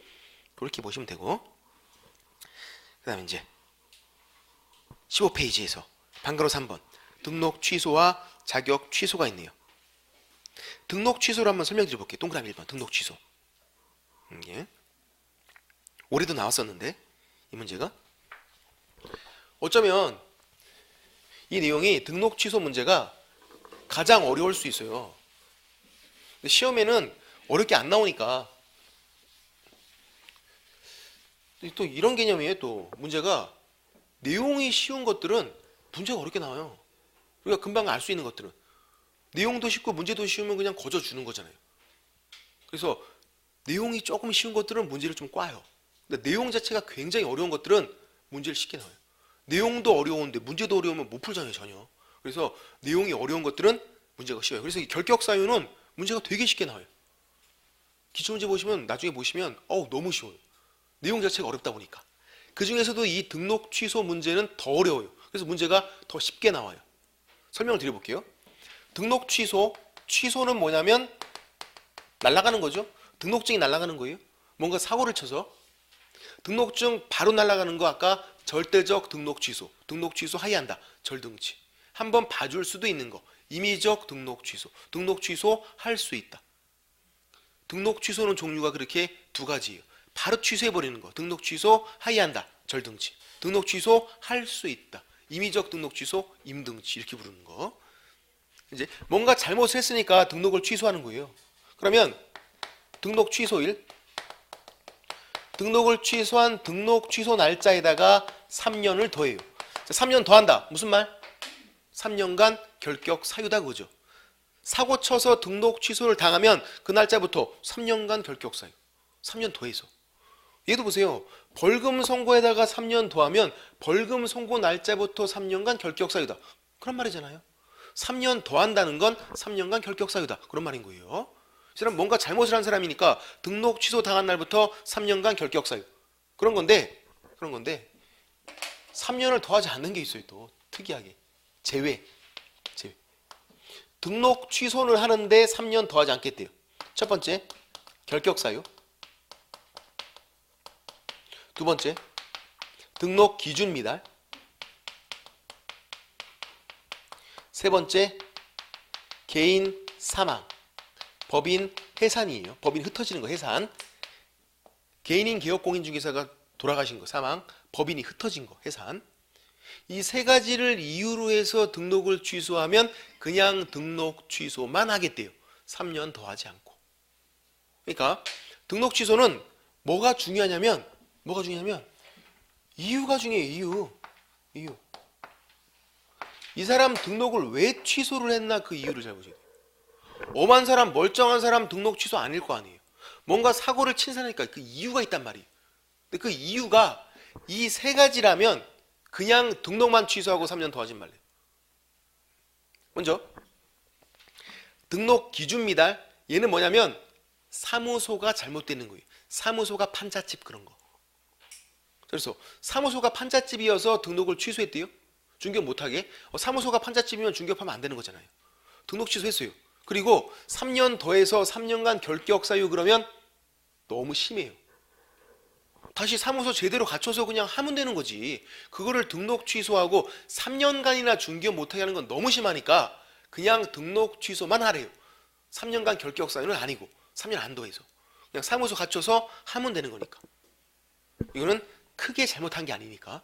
그렇게 보시면 되고 그 다음에 이제 15페이지에서 방가로 3번 등록 취소와 자격 취소가 있네요. 등록 취소를 한번 설명드려 볼게요. 동그라미 1번 등록 취소. 예. 올해도 나왔었는데 이 문제가 어쩌면 이 내용이 등록 취소 문제가 가장 어려울 수 있어요. 근데 시험에는 어렵게 안 나오니까 또 이런 개념이에요. 또 문제가 내용이 쉬운 것들은 문제가 어렵게 나와요. 우리가 금방 알 수 있는 것들은 내용도 쉽고 문제도 쉬우면 그냥 거저 주는 거잖아요. 그래서 내용이 조금 쉬운 것들은 문제를 좀 꽈요. 근데 내용 자체가 굉장히 어려운 것들은 문제를 쉽게 나와요. 내용도 어려운데 문제도 어려우면 못 풀잖아요, 전혀. 그래서 내용이 어려운 것들은 문제가 쉬워요. 그래서 이 결격 사유는 문제가 되게 쉽게 나와요. 기출문제 보시면 나중에 보시면 너무 쉬워요. 내용 자체가 어렵다 보니까. 그 중에서도 이 등록 취소 문제는 더 어려워요. 그래서 문제가 더 쉽게 나와요. 설명을 드려볼게요. 등록 취소는 뭐냐면 날아가는 거죠. 등록증이 날아가는 거예요. 뭔가 사고를 쳐서 등록증 바로 날아가는 거 아까 절대적 등록 취소 하이한다. 절등치. 한번 봐줄 수도 있는 거. 임의적 등록 취소 할 수 있다. 등록 취소는 종류가 그렇게 두 가지예요. 바로 취소해버리는 거. 등록 취소 하이한다. 절등치. 등록 취소 할 수 있다. 임의적 등록 취소 임등치 이렇게 부르는 거. 이제 뭔가 잘못을 했으니까 등록을 취소하는 거예요. 그러면 등록 취소일 등록을 취소한 등록 취소 날짜에다가 3년을 더해요. 3년 더한다. 무슨 말? 3년간 결격 사유다 그거죠. 사고 쳐서 등록 취소를 당하면 그 날짜부터 3년간 결격 사유. 3년 더해서. 얘도 보세요. 벌금 선고에다가 3년 더하면 벌금 선고 날짜부터 3년간 결격 사유다. 그런 말이잖아요. 3년 더한다는 건 3년간 결격 사유다. 그런 말인 거예요. 이 사람 뭔가 잘못을 한 사람이니까 등록 취소 당한 날부터 3년간 결격 사유. 그런 건데 3년을 더하지 않는 게 있어요. 또 특이하게. 제외. 등록 취소를 하는데 3년 더 하지 않겠대요. 첫 번째, 결격 사유. 두 번째, 등록 기준 미달. 세 번째, 개인 사망. 법인 해산이에요. 법인 흩어지는 거 해산. 개인인 개업공인중개사가 돌아가신 거 사망. 법인이 흩어진 거 해산. 이 세 가지를 이유로 해서 등록을 취소하면 그냥 등록 취소만 하겠대요. 3년 더 하지 않고. 그러니까 등록 취소는 뭐가 중요하냐면 이유가 중요해요. 이유. 이 사람 등록을 왜 취소를 했나 그 이유를 잘 보셔야 돼요. 엄한 사람, 멀쩡한 사람 등록 취소 아닐 거 아니에요. 뭔가 사고를 친 사람이니까 그 이유가 있단 말이에요. 근데 그 이유가 이 세 가지라면 그냥 등록만 취소하고 3년 더 하지 말래요. 먼저 등록 기준 미달. 얘는 뭐냐면 사무소가 잘못되는 거예요. 사무소가 판잣집 그런 거. 그래서 사무소가 판잣집이어서 등록을 취소했대요. 중개업 못하게. 사무소가 판잣집이면 중개업하면 안 되는 거잖아요. 등록 취소했어요. 그리고 3년 더해서 3년간 결격 사유 그러면 너무 심해요. 다시 사무소 제대로 갖춰서 그냥 하면 되는 거지. 그거를 등록 취소하고 3년간이나 중개업 못하게 하는 건 너무 심하니까 그냥 등록 취소만 하래요. 3년간 결격 사유는 아니고 3년 안 더해서 그냥 사무소 갖춰서 하면 되는 거니까. 이거는 크게 잘못한 게 아니니까.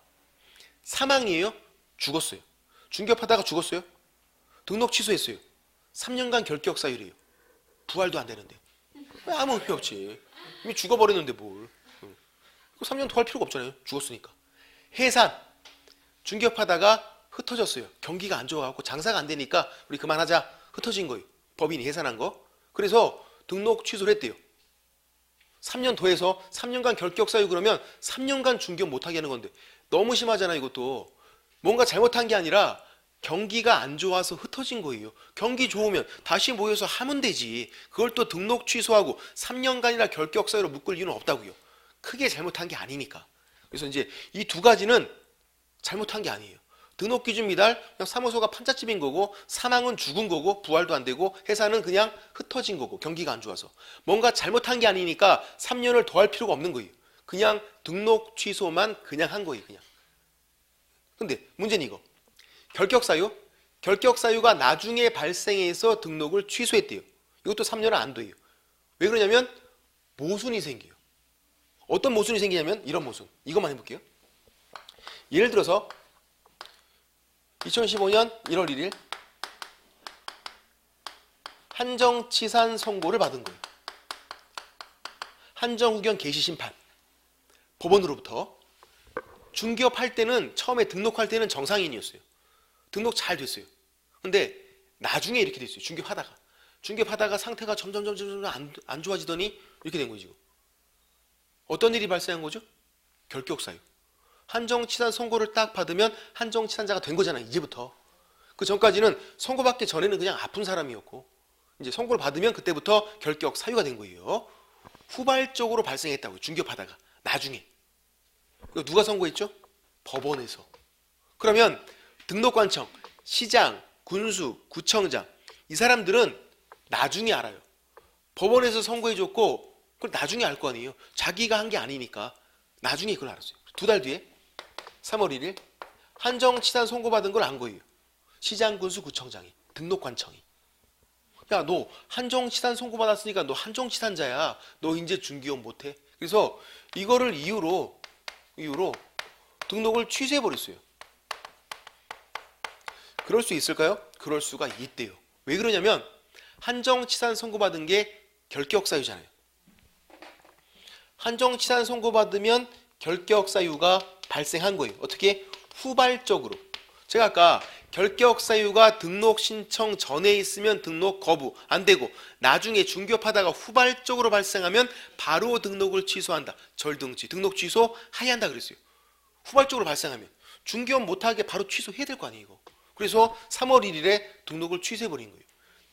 사망이에요. 죽었어요. 중개업하다가 죽었어요. 등록 취소했어요. 3년간 결격 사유래요. 부활도 안 되는데. 왜 아무 의미 없지. 이미 죽어버렸는데 뭘. 3년 더 할 필요가 없잖아요. 죽었으니까. 해산. 중개업하다가 흩어졌어요. 경기가 안 좋아갖고 장사가 안 되니까 우리 그만하자. 흩어진 거예요. 법인이 해산한 거. 그래서 등록 취소를 했대요. 3년 더해서 3년간 결격 사유 그러면 3년간 중개업 못하게 하는 건데 너무 심하잖아 이것도. 뭔가 잘못한 게 아니라 경기가 안 좋아서 흩어진 거예요. 경기 좋으면 다시 모여서 하면 되지. 그걸 또 등록 취소하고 3년간이나 결격 사유로 묶을 이유는 없다고요. 크게 잘못한 게 아니니까. 그래서 이제 이 두 가지는 잘못한 게 아니에요. 등록 기준 미달, 그냥 사무소가 판잣집인 거고, 사망은 죽은 거고, 부활도 안 되고, 해산은 그냥 흩어진 거고, 경기가 안 좋아서. 뭔가 잘못한 게 아니니까 3년을 더 할 필요가 없는 거예요. 그냥 등록 취소만 그냥 한 거예요, 그냥. 근데 문제는 이거. 결격 사유? 결격 사유가 나중에 발생해서 등록을 취소했대요. 이것도 3년은 안 돼요. 왜 그러냐면 모순이 생겨요. 어떤 모순이 생기냐면 이런 모순. 이것만 해볼게요. 예를 들어서 2015년 1월 1일 한정치산 선고를 받은 거예요. 한정후견 개시심판. 법원으로부터. 중개업 할 때는 처음에 등록할 때는 정상인이었어요. 등록 잘 됐어요. 근데 나중에 이렇게 됐어요. 중개업하다가 상태가 점점 안 좋아지더니 이렇게 된 거예요, 지금. 어떤 일이 발생한 거죠? 결격 사유. 한정치산 선고를 딱 받으면 한정치산자가 된 거잖아요, 이제부터. 그 전까지는 선고받기 전에는 그냥 아픈 사람이었고 이제 선고를 받으면 그때부터 결격 사유가 된 거예요. 후발적으로 발생했다고요. 중개업하다가 나중에. 이거 누가 선고했죠? 법원에서. 그러면 등록관청, 시장, 군수, 구청장 이 사람들은 나중에 알아요. 법원에서 선고해줬고 그걸 나중에 알 거 아니에요. 자기가 한 게 아니니까 나중에 그걸 알았어요. 2달 뒤에 3월 1일 한정치산 선고받은 걸 안 거예요. 시장, 군수, 구청장이, 등록관청이. 야, 너 한정치산 선고받았으니까 너 한정치산자야. 너 이제 중개업 못해. 그래서 이거를 이유로 등록을 취소해버렸어요. 그럴 수 있을까요? 그럴 수가 있대요. 왜 그러냐면 한정치산 선고받은 게 결격사유잖아요. 한정치산 선고받으면 결격사유가 발생한 거예요. 어떻게? 후발적으로. 제가 아까 결격사유가 등록 신청 전에 있으면 등록 거부 안 되고 나중에 중개업하다가 후발적으로 발생하면 바로 등록을 취소한다. 절등치 등록 취소 하야 한다 그랬어요. 후발적으로 발생하면 중개업 못하게 바로 취소해야 될 거 아니에요. 이거. 그래서 3월 1일에 등록을 취소해버린 거예요.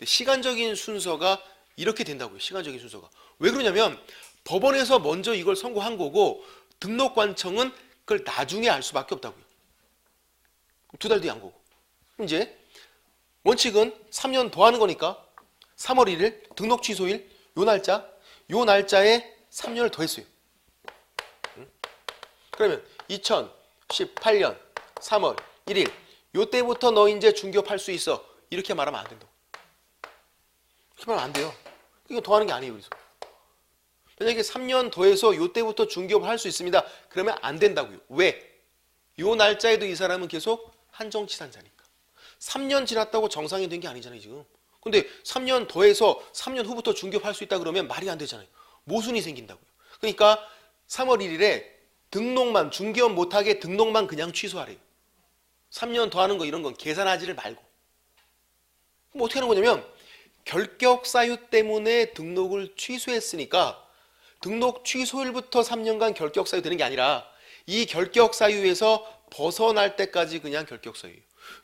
시간적인 순서가 이렇게 된다고요. 시간적인 순서가. 왜 그러냐면 법원에서 먼저 이걸 선고한 거고 등록관청은 그걸 나중에 알 수밖에 없다고요. 2달 뒤에 한 거고. 이제 원칙은 3년 더하는 거니까 3월 1일 등록 취소일 요 날짜에 3년을 더했어요. 그러면 2018년 3월 1일 요때부터 너 이제 중개업할 수 있어. 이렇게 말하면 안 된다고. 이렇게 말하면 안 돼요. 이거 더하는 게 아니에요. 그래서 만약에 3년 더해서 요때부터 중개업을 할 수 있습니다. 그러면 안 된다고요. 왜? 요 날짜에도 이 사람은 계속 한정치산자니까. 3년 지났다고 정상이 된 게 아니잖아요, 지금. 근데 3년 더해서 3년 후부터 중개업할 수 있다 그러면 말이 안 되잖아요. 모순이 생긴다고요. 그러니까 3월 1일에 등록만, 중개업 못하게 등록만 그냥 취소하래요. 3년 더하는 거 이런 건 계산하지를 말고. 그럼 어떻게 하는 거냐면 결격 사유 때문에 등록을 취소했으니까 등록 취소일부터 3년간 결격 사유 되는 게 아니라 이 결격 사유에서 벗어날 때까지 그냥 결격 사유예요.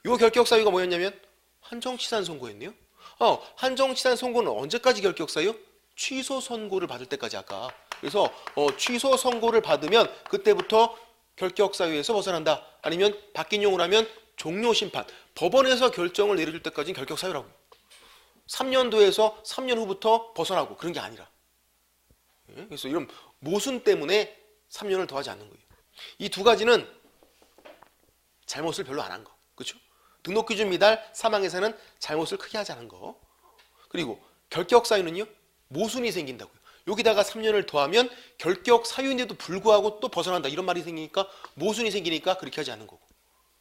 이 결격 사유가 뭐였냐면 한정치산 선고였네요. 한정치산 선고는 언제까지 결격 사유? 취소 선고를 받을 때까지 아까. 그래서 취소 선고를 받으면 그때부터 결격 사유에서 벗어난다. 아니면 바뀐 용어로 하면 종료 심판. 법원에서 결정을 내려줄 때까지는 결격 사유라고요. 3년도에서 3년 후부터 벗어나고 그런 게 아니라. 그래서 이런 모순 때문에 3년을 더하지 않는 거예요. 이 두 가지는 잘못을 별로 안 한 거. 그렇죠? 등록 기준 미달, 사망에서는 잘못을 크게 하지 않은 거. 그리고 결격 사유는요. 모순이 생긴다고요. 여기다가 3년을 더하면 결격 사유인데도 불구하고 또 벗어난다. 이런 말이 생기니까 모순이 생기니까 그렇게 하지 않는 거고.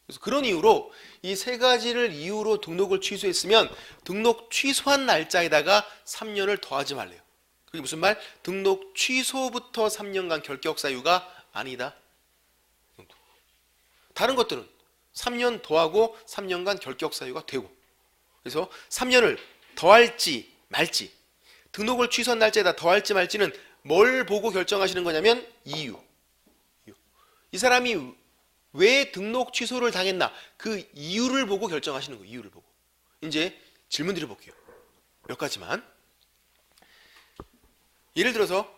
그래서 그런 이유로 이 세 가지를 이유로 등록을 취소했으면 등록 취소한 날짜에다가 3년을 더하지 말래요. 그게 무슨 말? 등록 취소부터 3년간 결격 사유가 아니다. 다른 것들은 3년 더하고 3년간 결격 사유가 되고, 그래서 3년을 더할지 말지, 등록을 취소한 날짜에다 더할지 말지는 뭘 보고 결정하시는 거냐면 이유. 이 사람이 왜 등록 취소를 당했나 그 이유를 보고 결정하시는 거예요. 이유를 보고. 이제 질문 드려볼게요. 몇 가지만. 예를 들어서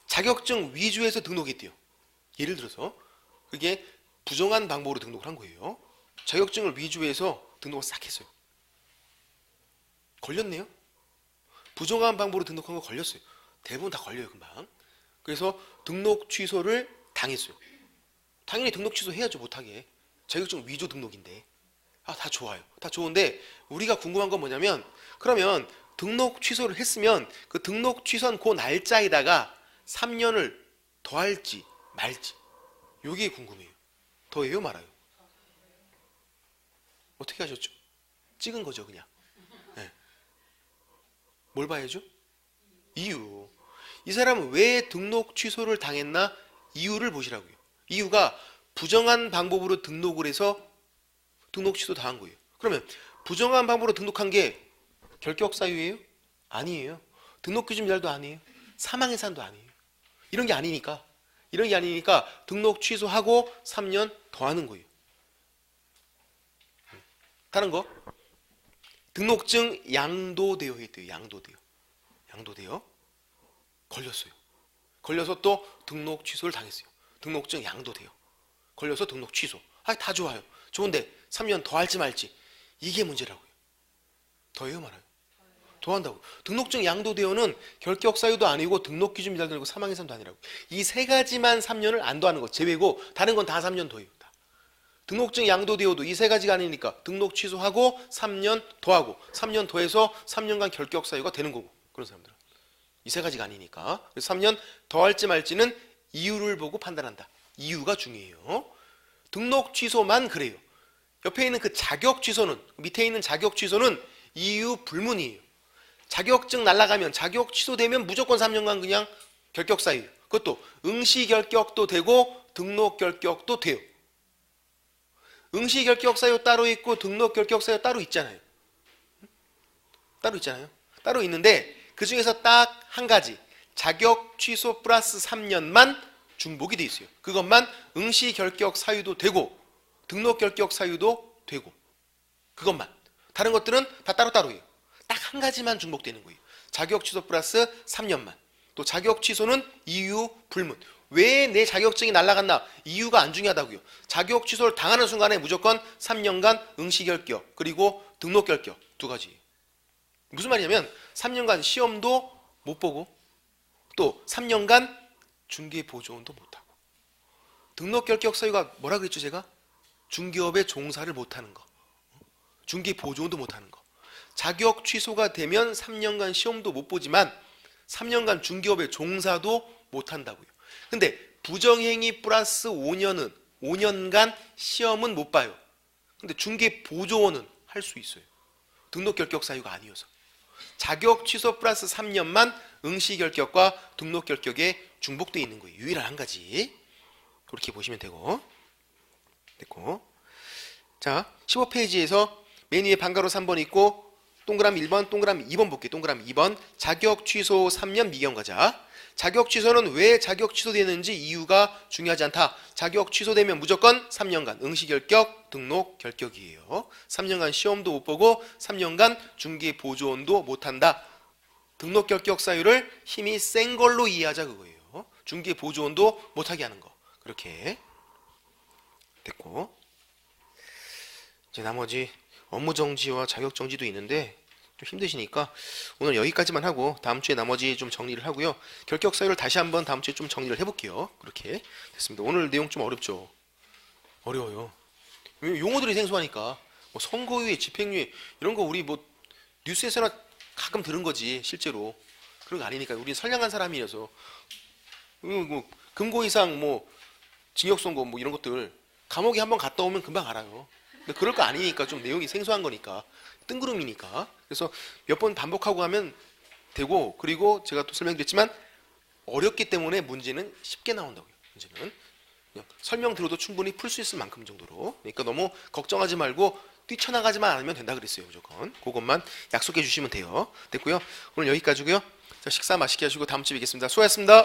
자격증 위조해서 등록했대요. 예를 들어서 그게 부정한 방법으로 등록을 한 거예요. 자격증을 위조해서 등록을 싹 했어요. 걸렸네요. 부정한 방법으로 등록한 거 걸렸어요. 대부분 다 걸려요, 금방. 그래서 등록 취소를 당했어요. 당연히 등록 취소해야죠, 못하게. 자격증 위조 등록인데. 다 좋아요. 다 좋은데 우리가 궁금한 건 뭐냐면, 그러면 등록 취소를 했으면 그 등록 취소한 그 날짜에다가 3년을 더할지 말지, 이게 궁금해요. 더해요, 말아요? 어떻게 하셨죠? 찍은 거죠, 그냥. 네. 뭘 봐야죠? 이유. 이 사람은 왜 등록 취소를 당했나 이유를 보시라고요. 이유가 부정한 방법으로 등록을 해서 등록 취소 당한 거예요. 그러면 부정한 방법으로 등록한 게 결격 사유예요? 아니에요. 등록 기준 미달도 아니에요. 사망 해산도 아니에요. 이런 게 아니니까 등록 취소하고 3년 더하는 거예요. 다른 거, 등록증 양도되어 했대요. 양도되어 걸렸어요. 걸려서 또 등록 취소를 당했어요. 등록증 양도되어 걸려서 등록 취소. 다 좋아요. 좋은데 3년 더할지 말지, 이게 문제라고요. 더해요, 말아요? 더한다고. 등록증 양도되어는 결격 사유도 아니고 등록 기준 미달도 아니고 사망 해산도 아니라고. 이 세 가지만 3년을 안 더하는 거 제외고 다른 건 다 3년 더해요. 다. 등록증 양도되어도 이 세 가지가 아니니까 등록 취소하고 3년 더하고 3년 더해서 3년간 결격 사유가 되는 거고. 그런 사람들은 이 세 가지가 아니니까. 그래서 3년 더할지 말지는 이유를 보고 판단한다. 이유가 중요해요. 등록 취소만 그래요. 옆에 있는 그 자격 취소는, 밑에 있는 자격 취소는 이유 불문이에요. 자격증 날라가면, 자격 취소되면 무조건 3년간 그냥 결격 사유. 그것도 응시 결격도 되고 등록 결격도 돼요. 응시 결격 사유 따로 있고 등록 결격 사유 따로 있잖아요. 따로 있는데 그 중에서 딱 한 가지, 자격 취소 플러스 3년만 중복이 돼 있어요. 그것만 응시 결격 사유도 되고 등록 결격 사유도 되고, 그것만. 다른 것들은 다 따로따로예요. 딱 한 가지만 중복되는 거예요. 자격 취소 플러스 3년만. 또 자격 취소는 이유 불문. 왜 내 자격증이 날아갔나? 이유가 안 중요하다고요. 자격 취소를 당하는 순간에 무조건 3년간 응시 결격 그리고 등록 결격 두 가지. 무슨 말이냐면 3년간 시험도 못 보고 또 3년간 중개 보조원도 못 하고. 등록 결격 사유가 뭐라 그랬죠, 제가? 중개업에 종사를 못 하는 거. 중개 보조원도 못 하는 거. 자격 취소가 되면 3년간 시험도 못 보지만 3년간 중개업에 종사도 못 한다고요. 근데 부정행위 플러스 5년간 시험은 못 봐요. 근데 중개 보조원은 할 수 있어요. 등록 결격 사유가 아니어서. 자격 취소 플러스 3년만 응시 결격과 등록 결격에 중복되어 있는 거예요. 유일한 한 가지. 그렇게 보시면 되고. 됐고. 자, 15페이지에서 맨 위에 방가로 3번 있고 동그라미 1번, 동그라미 2번 볼게요. 동그라미 2번. 자격 취소 3년 미경 과자. 자격 취소는 왜 자격 취소되는지 이유가 중요하지 않다. 자격 취소되면 무조건 3년간 응시 결격, 등록 결격이에요. 3년간 시험도 못 보고 3년간 중개 보조원도 못 한다. 등록 결격 사유를 힘이 센 걸로 이해하자 그거예요. 중개 보조원도 못 하게 하는 거. 그렇게 됐고. 이제 나머지 업무 정지와 자격 정지도 있는데 좀 힘드시니까 오늘 여기까지만 하고 다음 주에 나머지 좀 정리를 하고요. 결격 사유를 다시 한번 다음 주에 좀 정리를 해볼게요. 그렇게 됐습니다. 오늘 내용 좀 어렵죠? 어려워요. 용어들이 생소하니까 뭐 선고유예, 집행유예 이런 거 우리 뭐 뉴스에서나 가끔 들은 거지 실제로 그런 거 아니니까 우리 선량한 사람이어서 뭐 금고 이상 뭐 징역 선고 뭐 이런 것들 감옥에 한번 갔다 오면 금방 알아요. 근데 그럴 거 아니니까 좀 내용이 생소한 거니까 뜬구름이니까 그래서 몇 번 반복하고 하면 되고 그리고 제가 또 설명드렸지만 어렵기 때문에 문제는 쉽게 나온다고요. 문제는 그냥 설명 들어도 충분히 풀 수 있을 만큼 정도로 그러니까 너무 걱정하지 말고 뛰쳐나가지만 않으면 된다 그랬어요. 무조건 그것만 약속해 주시면 돼요. 됐고요. 오늘 여기까지고요. 자, 식사 맛있게 하시고 다음 주에 뵙겠습니다. 수고하셨습니다.